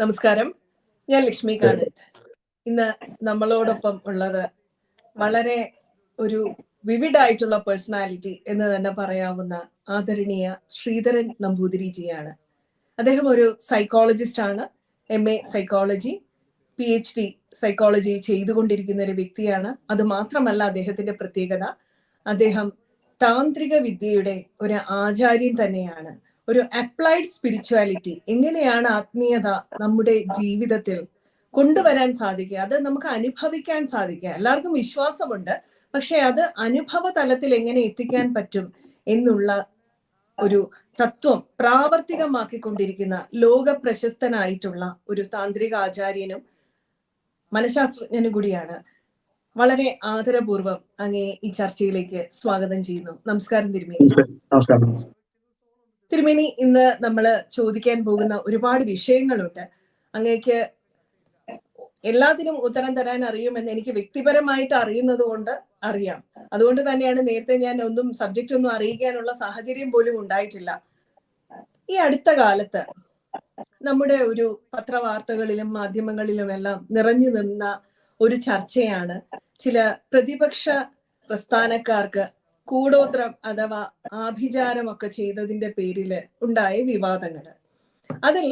നമസ്കാരം, ഞാൻ ലക്ഷ്മി കാനത്ത്. ഇന്ന് നമ്മളോടൊപ്പം ഉള്ളത് വളരെ ഒരു വിവിഡായിട്ടുള്ള പേഴ്സണാലിറ്റി എന്ന് തന്നെ പറയാവുന്ന ആദരണീയ ശ്രീധരൻ നമ്പൂതിരിജിയാണ്. അദ്ദേഹം ഒരു സൈക്കോളജിസ്റ്റ് ആണ്. MA സൈക്കോളജി, PhD സൈക്കോളജി ചെയ്തുകൊണ്ടിരിക്കുന്ന ഒരു വ്യക്തിയാണ്. അത് മാത്രമല്ല അദ്ദേഹത്തിന്റെ പ്രത്യേകത, അദ്ദേഹം താന്ത്രിക വിദ്യയുടെ ഒരു ആചാര്യൻ തന്നെയാണ്. ഒരു അപ്ലൈഡ് സ്പിരിച്വാലിറ്റി, എങ്ങനെയാണ് ആത്മീയത നമ്മുടെ ജീവിതത്തിൽ കൊണ്ടുവരാൻ സാധിക്കുക, അത് നമുക്ക് അനുഭവിക്കാൻ സാധിക്കുക. എല്ലാവർക്കും വിശ്വാസമുണ്ട്, പക്ഷെ അത് അനുഭവ തലത്തിൽ എങ്ങനെ എത്തിക്കാൻ പറ്റും എന്നുള്ള ഒരു തത്വം പ്രാവർത്തികമാക്കിക്കൊണ്ടിരിക്കുന്ന ലോക പ്രശസ്തനായിട്ടുള്ള ഒരു താന്ത്രിക ആചാര്യനും മനഃശാസ്ത്രജ്ഞനും കൂടിയാണ്. വളരെ ആദരപൂർവ്വം അങ്ങേ ഈ ചർച്ചയിലേക്ക് സ്വാഗതം ചെയ്യുന്നു. നമസ്കാരം തിരുമേനി. തിരുമേനി, ഇന്ന് നമ്മൾ ചോദിക്കാൻ പോകുന്ന ഒരുപാട് വിഷയങ്ങളുണ്ട്. അങ്ങേക്ക് എല്ലാത്തിനും ഉത്തരം തരാൻ അറിയുമെന്ന് എനിക്ക് വ്യക്തിപരമായിട്ട് അറിയുന്നത് കൊണ്ട് അറിയാം. അതുകൊണ്ട് തന്നെയാണ് നേരത്തെ ഞാൻ സബ്ജക്റ്റ് ഒന്നും അറിയിക്കാനുള്ള സാഹചര്യം പോലും ഉണ്ടായിട്ടില്ല. ഈ അടുത്ത കാലത്ത് നമ്മുടെ ഒരു പത്രവാർത്തകളിലും മാധ്യമങ്ങളിലും എല്ലാം നിറഞ്ഞു നിന്ന ഒരു ചർച്ചയാണ് ചില പ്രതിപക്ഷ പ്രസ്ഥാനക്കാർക്ക് കൂടോത്രം അഥവാ ആഭിചാരമൊക്കെ ചെയ്തതിന്റെ പേരിൽ ഉണ്ടായ വിവാദങ്ങൾ. അതിൽ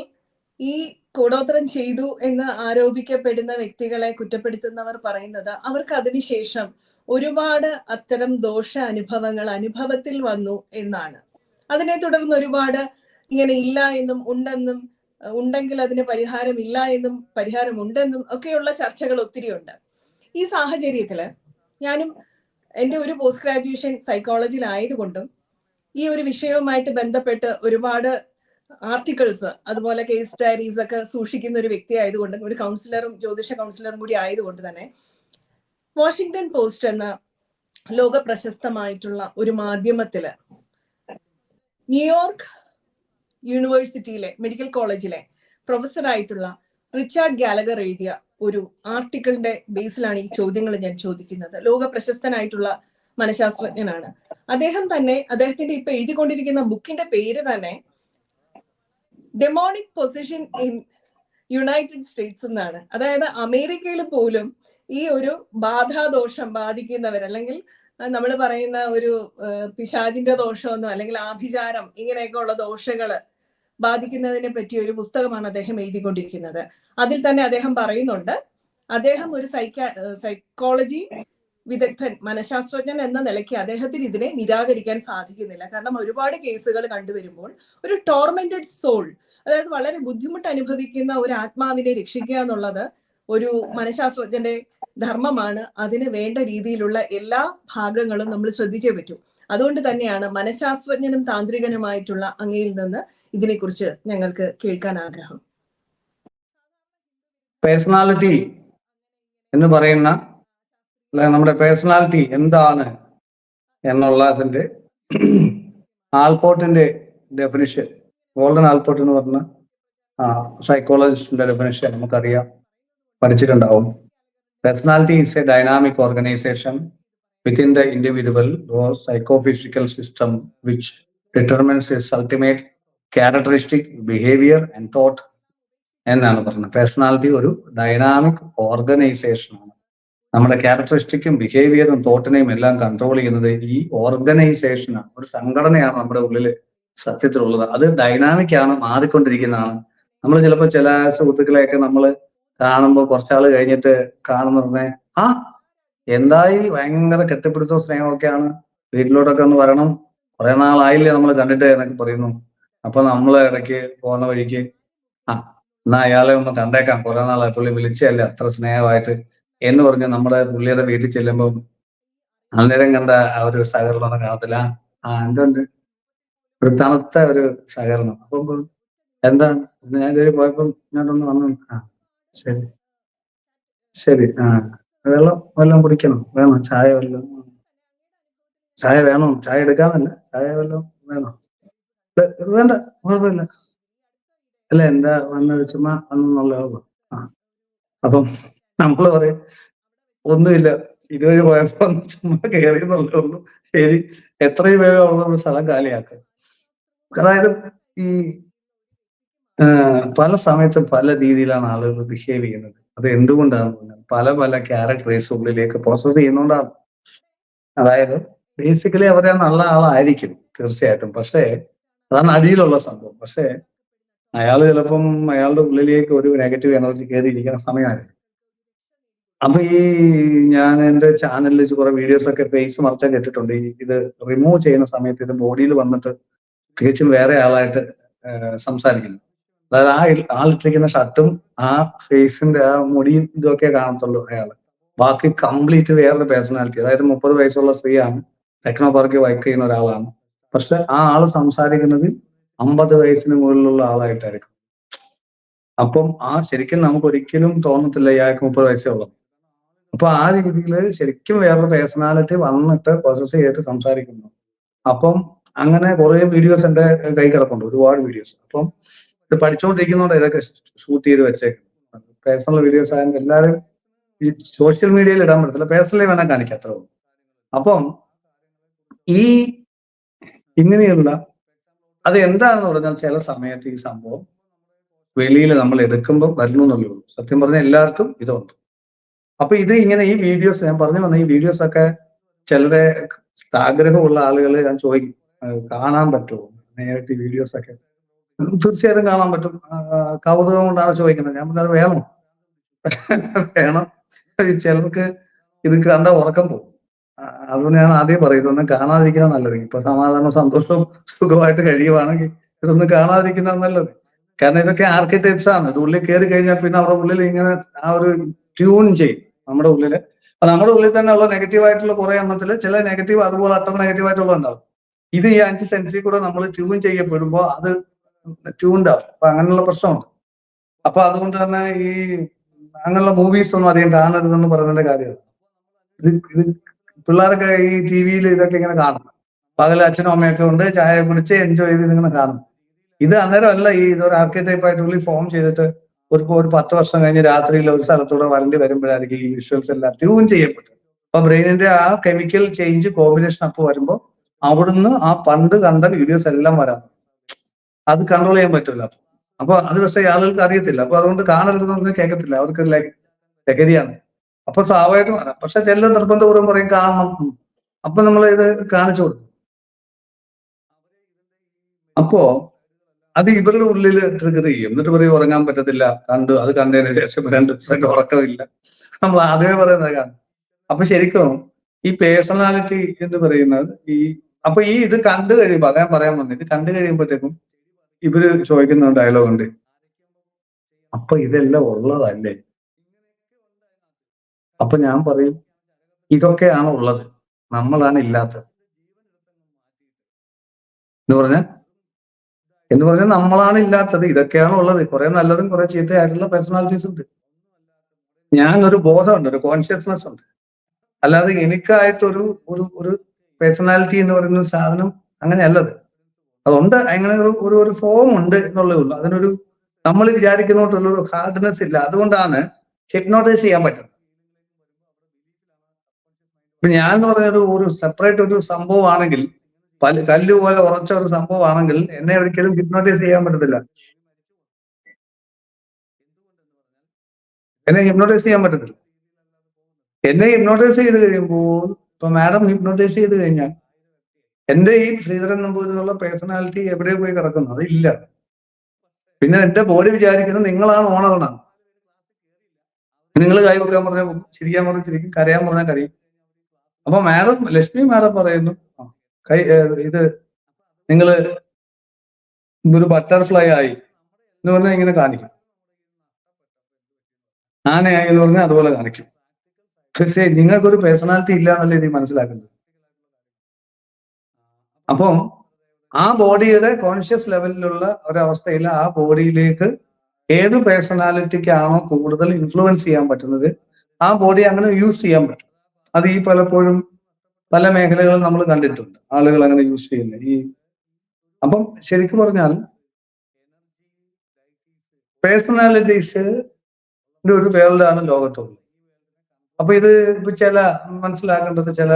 ഈ കൂടോത്രം ചെയ്തു എന്ന് ആരോപിക്കപ്പെടുന്ന വ്യക്തികളെ കുറ്റപ്പെടുത്തുന്നവർ പറയുന്നത് അവർക്ക് അതിനുശേഷം ഒരുപാട് അത്തരം ദോഷ അനുഭവത്തിൽ വന്നു എന്നാണ്. അതിനെ തുടർന്ന് ഒരുപാട് ഇങ്ങനെ ഇല്ല എന്നും ഉണ്ടെന്നും, ഉണ്ടെങ്കിൽ അതിന് പരിഹാരമില്ല എന്നും പരിഹാരമുണ്ടെന്നും ഒക്കെയുള്ള ചർച്ചകൾ ഒത്തിരി ഉണ്ട്. ഈ സാഹചര്യത്തില് ഞാനും എൻ്റെ ഒരു പോസ്റ്റ് ഗ്രാജുവേഷൻ സൈക്കോളജിയിലായതുകൊണ്ടും ഈ ഒരു വിഷയവുമായിട്ട് ബന്ധപ്പെട്ട് ഒരുപാട് ആർട്ടിക്കിൾസ്, അതുപോലെ കേസ് ഡയറീസ് ഒക്കെ സൂക്ഷിക്കുന്ന ഒരു വ്യക്തി ആയതുകൊണ്ടും, ഒരു കൗൺസിലറും ജ്യോതിഷ കൗൺസിലറും കൂടി ആയതുകൊണ്ട് തന്നെ വാഷിംഗ്ടൺ പോസ്റ്റ് എന്ന ലോക പ്രശസ്തമായിട്ടുള്ള ഒരു മാധ്യമത്തില് ന്യൂയോർക്ക് യൂണിവേഴ്സിറ്റിയിലെ മെഡിക്കൽ കോളേജിലെ പ്രൊഫസറായിട്ടുള്ള റിച്ചാർഡ് ഗാലഗർ എഴുതിയ ഒരു ആർട്ടിക്കിളിന്റെ ബേസിലാണ് ഈ ചോദ്യങ്ങൾ ഞാൻ ചോദിക്കുന്നത്. ലോക പ്രശസ്തനായിട്ടുള്ള മനഃശാസ്ത്രജ്ഞനാണ് അദ്ദേഹം തന്നെ. അദ്ദേഹത്തിന്റെ ഇപ്പൊ എഴുതിക്കൊണ്ടിരിക്കുന്ന ബുക്കിന്റെ പേര് തന്നെ demonic position in United States എന്നാണ്. അതായത് അമേരിക്കയിൽ പോലും ഈ ഒരു ബാധാദോഷം ബാധിക്കുന്നവർ, അല്ലെങ്കിൽ നമ്മൾ പറയുന്ന ഒരു പിശാചിന്റെ ദോഷമൊന്നും, അല്ലെങ്കിൽ ആഭിചാരം, ഇങ്ങനെയൊക്കെ ഉള്ള ദോഷങ്ങള് ബാധിക്കുന്നതിനെ പറ്റിയ ഒരു പുസ്തകമാണ് അദ്ദേഹം എഴുതിക്കൊണ്ടിരിക്കുന്നത്. അതിൽ തന്നെ അദ്ദേഹം പറയുന്നുണ്ട്, അദ്ദേഹം ഒരു സൈക്കോളജി വിദഗ്ധൻ, മനഃശാസ്ത്രജ്ഞൻ എന്ന നിലയ്ക്ക് അദ്ദേഹത്തിന് ഇതിനെ നിരാകരിക്കാൻ സാധിക്കുന്നില്ല. കാരണം ഒരുപാട് കേസുകൾ കണ്ടുവരുമ്പോൾ ഒരു ടോർമെന്റഡ് സോൾ, അതായത് വളരെ ബുദ്ധിമുട്ട് അനുഭവിക്കുന്ന ഒരു ആത്മാവിനെ രക്ഷിക്കുക എന്നുള്ളത് ഒരു മനഃശാസ്ത്രജ്ഞന്റെ ധർമ്മമാണ്. അതിന് വേണ്ട രീതിയിലുള്ള എല്ലാ ഭാഗങ്ങളും നമ്മൾ ശ്രദ്ധിച്ചേ പറ്റൂ. അതുകൊണ്ട് തന്നെയാണ് മനഃശാസ്ത്രജ്ഞനും താന്ത്രികനുമായിട്ടുള്ള അങ്ങയിൽ നിന്ന് ഇതിനെക്കുറിച്ച് ഞങ്ങൾക്ക് കേൾക്കാൻ ആഗ്രഹം. പേഴ്സണാലിറ്റി എന്ന് പറയുന്ന, നമ്മുടെ പേഴ്സണാലിറ്റി എന്താണ് എന്നുള്ളതിന്റെ ആൽപോർട്ടിന്റെ ഡെഫിനിഷൻ, ഗോൾഡൻ ആൽപോർട്ട് എന്ന് പറഞ്ഞ സൈക്കോളജിസ്റ്റിന്റെ ഡെഫിനിഷൻ നമുക്കറിയാം, പഠിച്ചിട്ടുണ്ടാവും. Personality is a dynamic organisation within the individual or psychophysical system which determines its ultimate characteristic behavior and thought എന്നാണ് പറയുന്നത്. പേഴ്സണാലിറ്റി ഒരു ഡൈനാമിക് ഓർഗനൈസേഷൻ ആണ്. നമ്മുടെ ക്യാരക്ടറിസ്റ്റിക്കും ബിഹേവിയറും തോട്ടിനെയും എല്ലാം കൺട്രോൾ ചെയ്യുന്നത് ഈ ഓർഗനൈസേഷനാണ്, ഒരു സംഘടനയാണ് നമ്മുടെ ഉള്ളിൽ സത്യത്തിലുള്ളത്. അത് ഡൈനാമിക് ആണ്, മാറിക്കൊണ്ടിരിക്കുന്നതാണ്. നമ്മൾ ചിലപ്പോൾ ചില സുഹൃത്തുക്കളെയൊക്കെ നമ്മൾ കാണുമ്പോൾ കുറച്ചാൾ കഴിഞ്ഞിട്ട് കാണുന്ന എന്തായി ഭയങ്കര കെട്ടിപ്പിടുത്തോ സ്നേഹമൊക്കെയാണ്, വീട്ടിലോട്ടൊക്കെ ഒന്ന് വരണം, കുറെ നാളായില്ലേ നമ്മൾ കണ്ടിട്ട് എന്നൊക്കെ പറയുന്നു. അപ്പൊ നമ്മൾ ഇടയ്ക്ക് പോകുന്ന വഴിക്ക് എന്നാ അയാളെ ഒന്ന് കണ്ടേക്കാം, കുറെ നാളായി, പുള്ളി വിളിച്ചല്ലേ അത്ര സ്നേഹമായിട്ട് എന്ന് പറഞ്ഞ് നമ്മുടെ പുള്ളിയുടെ വീട്ടിൽ ചെല്ലുമ്പോൾ അന്നേരം കണ്ട ആ ഒരു സഹകരണം ഒന്നും കാണത്തില്ല. എന്തുണ്ട് ഒരു തണുത്ത ഒരു സഹകരണം. അപ്പം എന്താണ് ഞാൻ ഇതുവരെ പോയപ്പം ഞാനൊന്ന് വന്നു, ശരി ശരി, വെള്ളം കുടിക്കണം, വേണം ചായ വല്ലതും, ചായ വേണോ, ചായ എടുക്കാന്നല്ല, ചായ വല്ലതും വേണോ, വേണ്ട കുഴപ്പമില്ല, അല്ല എന്താ വന്നത്, ചുമ്മാ വന്നെന്നുള്ളേ ഉള്ളൂ. അപ്പം നമ്മള് പറയും ഒന്നുമില്ല, ഇതുവഴി പോയപ്പോ ചുമ്മാ കയറിയെന്നുള്ളേ ഉള്ളൂ. ശരി, എത്രയും വേഗം അവിടെ നമ്മൾ സ്ഥലം കാലിയാക്കുക. അതായത് ഈ പല സമയത്തും പല രീതിയിലാണ് ആളുകൾ ബിഹേവ് ചെയ്യുന്നത്. അത് എന്തുകൊണ്ടാണ് പല പല ക്യാരക്ടേഴ്സ് ഉള്ളിലേക്ക് പ്രോസസ് ചെയ്യുന്നതുകൊണ്ടാണ്. അതായത് ബേസിക്കലി അവരെ നല്ല ആളായിരിക്കും തീർച്ചയായിട്ടും. പക്ഷേ അതാണ് അടിയിലുള്ള സംഭവം. പക്ഷേ അയാൾ ചിലപ്പം അയാളുടെ ഉള്ളിലേക്ക് ഒരു നെഗറ്റീവ് എനർജി കയറിയിരിക്കുന്ന സമയമായിരിക്കും. അപ്പൊ ഞാൻ എന്റെ ചാനലിൽ കുറെ വീഡിയോസ് ഒക്കെ ഫേസ് മറച്ചാൻ കേട്ടിട്ടുണ്ട്. ഇത് റിമൂവ് ചെയ്യുന്ന സമയത്ത് ഇത് ബോഡിയിൽ വന്നിട്ട് തികച്ചും വേറെ ആളായിട്ട് സംസാരിക്കുന്നു. അതായത് ആളിട്ടിരിക്കുന്ന ഷർട്ടും ആ ഫേസിന്റെ ആ മുടിയും ഇതൊക്കെ കാണത്തുള്ളൂ അയാൾ. ബാക്കി കംപ്ലീറ്റ് വേറൊരു പേഴ്സണാലിറ്റി. അതായത് 30 വയസ്സുള്ള സ്ത്രീയാണ്, ടെക്നോ പാർക്കിൽ വർക്ക് ചെയ്യുന്ന ഒരാളാണ്. പക്ഷെ ആ ആള് സംസാരിക്കുന്നത് 50 വയസ്സിന് മുകളിലുള്ള ആളായിട്ടായിരിക്കും. അപ്പം ശരിക്കും നമുക്ക് ഒരിക്കലും തോന്നത്തില്ല ഇയാൾക്ക് 30 വയസ്സേ ഉള്ളൂ. അപ്പൊ ആ രീതിയിൽ ശരിക്കും വേറൊരു പേഴ്സണാലിറ്റി വന്നിട്ട് പ്രോസസ് ചെയ്തിട്ട് സംസാരിക്കുന്നു. അപ്പം അങ്ങനെ കുറെ വീഡിയോസ് എന്റെ കൈ കിടപ്പുണ്ട്, ഒരുപാട് വീഡിയോസ്. അപ്പം ഇത് പഠിച്ചുകൊണ്ടിരിക്കുന്നതുകൊണ്ട് ഇതൊക്കെ ഷൂട്ട് ചെയ്ത് വെച്ചേക്കും. പേഴ്സണൽ വീഡിയോസ് ആയാലും എല്ലാവരും ഈ സോഷ്യൽ മീഡിയയിൽ ഇടാൻ പറ്റത്തില്ല, പേഴ്സണലി വേണം കാണിക്കാം, അത്രേ ഉള്ളൂ. അപ്പം ഈ ഇങ്ങനെയുള്ള അത് എന്താണെന്ന് പറഞ്ഞാൽ ചില സമയത്ത് ഈ സംഭവം വെളിയിൽ നമ്മൾ എടുക്കുമ്പോൾ വരുന്നു എന്നുള്ളൂ. സത്യം പറഞ്ഞാൽ എല്ലാവർക്കും ഇതുണ്ട്. അപ്പൊ ഇത് ഇങ്ങനെ ഈ വീഡിയോസ് ഞാൻ പറഞ്ഞു വന്ന ഈ വീഡിയോസ് ഒക്കെ ചിലരെ ആഗ്രഹമുള്ള ആളുകൾ ഞാൻ ചോദിക്കും, കാണാൻ പറ്റുമോ നേരിട്ട് ഈ വീഡിയോസ് ഒക്കെ? തീർച്ചയായിട്ടും കാണാൻ പറ്റും. കൗതുകം കൊണ്ടാണ് ചോദിക്കുന്നത്. ഞാൻ പറഞ്ഞത് വേണം വേണം. ചിലർക്ക് ഇത് കണ്ട ഉറക്കം പോകും. അതുകൊണ്ട് ഞാൻ ആദ്യം പറയും, ഇതൊന്നും കാണാതിരിക്കുന്നത് നല്ലത്. ഇപ്പൊ സമാധാനം സന്തോഷവും സുഖമായിട്ട് കഴിയുവാണെങ്കിൽ ഇതൊന്നും കാണാതിരിക്കുന്നത് നല്ലത്. കാരണം ഇതൊക്കെ ആർക്കിടെക്ട്സ് ആണ്. ഇത് ഉള്ളിൽ കയറി കഴിഞ്ഞാൽ പിന്നെ അവരുടെ ഉള്ളിൽ ഇങ്ങനെ ആ ഒരു ട്യൂൺ ചെയ്യും നമ്മുടെ ഉള്ളില്. അപ്പൊ നമ്മുടെ ഉള്ളിൽ തന്നെ ഉള്ള നെഗറ്റീവായിട്ടുള്ള കുറെ എണ്ണത്തില് ചില നെഗറ്റീവ് അതുപോലെ അട്ടം നെഗറ്റീവായിട്ടുള്ള ഉണ്ടാവും. ഇത് ഈ 5 സെൻസിൽ കൂടെ നമ്മൾ ട്യൂൺ ചെയ്യപ്പെടുമ്പോൾ അത് ട്യൂൺഡ് ആവും. അപ്പൊ അങ്ങനെയുള്ള പ്രശ്നമുണ്ട്. അപ്പൊ അതുകൊണ്ട് തന്നെ ഈ അങ്ങനെയുള്ള മൂവീസ് ഒന്നും അധികം കാണരുതെന്ന് പറയുന്നതിന്റെ കാര്യമാണ്. ഇത് പിള്ളേരൊക്കെ ഈ ടി-വിയിൽ ഇതൊക്കെ ഇങ്ങനെ കാണും. പകൽ അച്ഛനും അമ്മയൊക്കെ ഉണ്ട്, ചായ കുടിച്ച് എൻജോയ് ചെയ്ത് ഇതിങ്ങനെ കാണും. ഇത് അന്നേരം അല്ല ഇതൊരു ആർക്കിടൈപ്പ് ആയിട്ടുള്ളിൽ ഫോം ചെയ്തിട്ട് ഒരു 10 വർഷം കഴിഞ്ഞ് രാത്രിയിൽ ഒരു സ്ഥലത്തൂടെ വരണ്ടി വരുമ്പോഴായിരിക്കും ഈ വിഷ്വൽസ് എല്ലാം ട്യൂൺ ചെയ്യപ്പെട്ടത്. അപ്പൊ ബ്രെയിനിന്റെ ആ കെമിക്കൽ ചേഞ്ച് കോമ്പിനേഷൻ അപ്പ് വരുമ്പോൾ അവിടുന്ന് ആ പണ്ട് കണ്ട വീഡിയോസ് എല്ലാം വരാം. അത് കൺട്രോൾ ചെയ്യാൻ പറ്റില്ല. അപ്പൊ അത് പക്ഷേ ആളുകൾക്ക് അറിയത്തില്ല. അപ്പൊ അതുകൊണ്ട് കാണരുതെന്ന് പറഞ്ഞാൽ കേൾക്കത്തില്ല, അവർക്ക് ലഹരിയാണ്. അപ്പൊ സ്വാഭാവികമായിട്ടും വരാം. പക്ഷെ ചില നിർബന്ധപൂർവ്വം പറയും കാണണം. അപ്പൊ നമ്മൾ ഇത് കാണിച്ചു കൊടുക്കും. അപ്പോ അത് ഇവരുടെ ഉള്ളിൽ ട്രിഗർ ചെയ്യും. എന്നിട്ട് പറയും ഉറങ്ങാൻ പറ്റത്തില്ല, അത് കണ്ടതിന് ശേഷം 2 ദിവസമായിട്ട് ഉറക്കമില്ല. നമ്മൾ ആദ്യമേ പറയുന്നത് കാണും. അപ്പൊ ശരിക്കും ഈ പേഴ്സണാലിറ്റി എന്ന് പറയുന്നത് അപ്പൊ ഇത് കണ്ടു കഴിയുമ്പോൾ ഞാൻ പറയാൻ വന്നത്, ഇത് കണ്ടു കഴിയുമ്പോഴത്തേക്കും ഇവര് ചോദിക്കുന്ന ഡയലോഗ് ഉണ്ട്, അപ്പൊ ഇതെല്ലാം ഉള്ളതല്ലേ? അപ്പൊ ഞാൻ പറയും ഇതൊക്കെയാണ് ഉള്ളത്, നമ്മളാണ് ഇല്ലാത്തത് എന്ന് പറഞ്ഞാൽ നമ്മളാണ് ഇല്ലാത്തത്, ഇതൊക്കെയാണ് ഉള്ളത്. കുറെ നല്ലതും കുറെ ചീത്തയായിട്ടുള്ള പേഴ്സണാലിറ്റീസ് ഉണ്ട്. ഒരു ബോധമുണ്ട്, ഒരു കോൺഷ്യസ്നെസ് ഉണ്ട്. അല്ലാതെ എനിക്കായിട്ടൊരു ഒരു ഒരു പേഴ്സണാലിറ്റി എന്ന് പറയുന്ന സാധനം അങ്ങനെയല്ലത്. അതുകൊണ്ട് അങ്ങനെ ഒരു ഫോം ഉണ്ട് എന്നുള്ളേ ഉള്ളൂ. അതിനൊരു നമ്മൾ വിചാരിക്കുന്നോട്ടുള്ളൊരു ഹാർഡ്നെസ് ഇല്ല. അതുകൊണ്ടാണ് ഹിപ്നോട്ടൈസ് ചെയ്യാൻ പറ്റുന്നത്. ഇപ്പൊ ഞാൻ എന്ന് പറഞ്ഞ ഒരു സെപ്പറേറ്റ് ഒരു സംഭവമാണെങ്കിൽ, കല്ല് പോലെ ഉറച്ച ഒരു സംഭവമാണെങ്കിൽ എന്നെ ഒരിക്കലും ഹിപ്നോട്ടൈസ് ചെയ്യാൻ പറ്റത്തില്ല. എന്നെ ഹിപ്നോട്ടൈസ് ചെയ്യാൻ പറ്റത്തില്ല. എന്നെ ഹിപ്നോട്ടൈസ് ചെയ്ത് കഴിയുമ്പോൾ, ഇപ്പൊ മാഡം ഹിപ്നോട്ടൈസ് ചെയ്ത് കഴിഞ്ഞാൽ എന്റെ ഈ ശ്രീധരൻ നമ്പൂതിരിയുള്ള പേഴ്സണാലിറ്റി എവിടെ പോയി കിടക്കുന്നു? അതില്ല. പിന്നെ എന്റെ ബോഡി വിചാരിക്കുന്നത് നിങ്ങളാണ് ഓണറാണ്. നിങ്ങൾ കൈ വെക്കാൻ പറഞ്ഞാൽ ചിരിക്കാൻ പറഞ്ഞാൽ ചിരിക്കും, കരയാൻ പറഞ്ഞാൽ കരയും. അപ്പൊ ലക്ഷ്മി മാഡം പറയുന്നു, ഇത് നിങ്ങൾ ഒരു ബട്ടർഫ്ലൈ ആയി എന്ന് പറഞ്ഞാൽ ഇങ്ങനെ കാണിക്കും, ആനയായി എന്ന് പറഞ്ഞാൽ അതുപോലെ കാണിക്കും. പക്ഷേ നിങ്ങൾക്കൊരു പേഴ്സണാലിറ്റി ഇല്ല എന്നല്ലേ ഇത് മനസ്സിലാക്കുന്നത്. അപ്പം ആ ബോഡിയുടെ കോൺഷ്യസ് ലെവലിലുള്ള ഒരവസ്ഥയിൽ ആ ബോഡിയിലേക്ക് ഏത് പേഴ്സണാലിറ്റിക്കാണോ കൂടുതൽ ഇൻഫ്ലുവൻസ് ചെയ്യാൻ പറ്റുന്നത് ആ ബോഡി അങ്ങനെ യൂസ് ചെയ്യാൻ പറ്റും. അത് പലപ്പോഴും പല മേഖലകളും നമ്മൾ കണ്ടിട്ടുണ്ട്, ആളുകൾ അങ്ങനെ യൂസ് ചെയ്യുന്നത്. അപ്പം ശരിക്കും പറഞ്ഞാൽ പേഴ്സണാലിറ്റീസിന്റെ ഒരു വേൾഡാണ് ലോകത്തുള്ളത്. അപ്പൊ ഇത് ചില മനസ്സിലാക്കേണ്ടത് ചില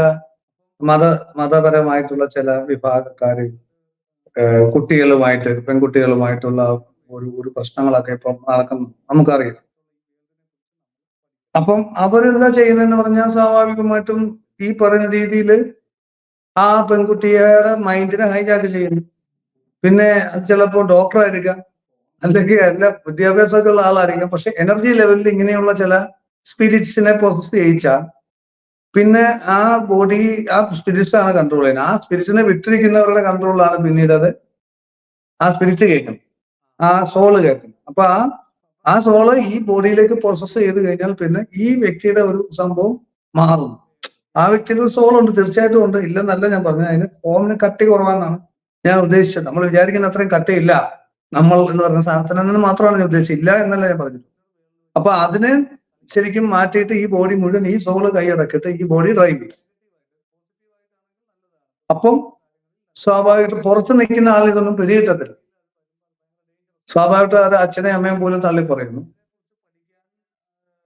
മതപരമായിട്ടുള്ള ചില വിഭാഗക്കാര് പെൺകുട്ടികളുമായിട്ടുള്ള ഒരു പ്രശ്നങ്ങളൊക്കെ ഇപ്പം നടക്കുന്നു, നമുക്കറിയാം. അപ്പം അവരെന്താ ചെയ്യുന്നതെന്ന് പറഞ്ഞാൽ സ്വാഭാവികമായിട്ടും ഈ പറയുന്ന രീതിയിൽ ആ പെൺകുട്ടിയുടെ മൈൻഡിനെ ഹൈജാക്ക് ചെയ്യുന്നു. പിന്നെ അത് ചിലപ്പോൾ ഡോക്ടറായിരിക്കാം, അല്ലെങ്കിൽ എല്ലാ വിദ്യാഭ്യാസമൊക്കെ ഉള്ള ആളായിരിക്കാം. പക്ഷെ എനർജി ലെവലിൽ ഇങ്ങനെയുള്ള ചില സ്പിരിറ്റ്സിനെ പ്രോസസ് ചെയ്യിച്ചാൽ പിന്നെ ആ ബോഡി ആ സ്പിരിറ്റ്സ് ആണ് കൺട്രോൾ ചെയ്യുന്നത്. ആ സ്പിരിറ്റിനെ വിട്ടിരിക്കുന്നവരുടെ കൺട്രോളിലാണ് പിന്നീട് അത് ആ സ്പിരിറ്റ് കേൾക്കും, ആ സോള് കേൾക്കും. അപ്പൊ ആ സോള് ഈ ബോഡിയിലേക്ക് പ്രോസസ് ചെയ്ത് കഴിഞ്ഞാൽ പിന്നെ ഈ വ്യക്തിയുടെ ഒരു സംഭവം മാറും. ആ വ്യക്തിയുടെ ഒരു സോൾ ഉണ്ട്, തീർച്ചയായിട്ടും ഉണ്ട്, ഇല്ലെന്നല്ല ഞാൻ പറഞ്ഞത്. അതിന് ഫോമിന് കട്ടി കുറവാണെന്നാണ് ഞാൻ ഉദ്ദേശിച്ചത്. നമ്മൾ വിചാരിക്കുന്ന അത്രയും കട്ടിയില്ല നമ്മൾ എന്ന് പറഞ്ഞ സാധനത്തിൽ നിന്ന് മാത്രമാണ് ഞാൻ ഉദ്ദേശിച്ചത്, ഇല്ല എന്നല്ല ഞാൻ പറഞ്ഞത്. അപ്പൊ അതിന് ശരിക്കും മാറ്റിയിട്ട് ഈ ബോഡി മുഴുവൻ ഈ സോള് കൈയടക്കിയിട്ട് ഈ ബോഡി ഡ്രൈവ് ചെയ്യും. അപ്പം സ്വാഭാവികമായിട്ട് പുറത്ത് നിൽക്കുന്ന ആൾ ഇതൊന്നും പിടികിട്ടത്തില്ല. സ്വാഭാവികമായിട്ട് അത് അച്ഛനെയും അമ്മയും പോലും തള്ളി പറയുന്നു.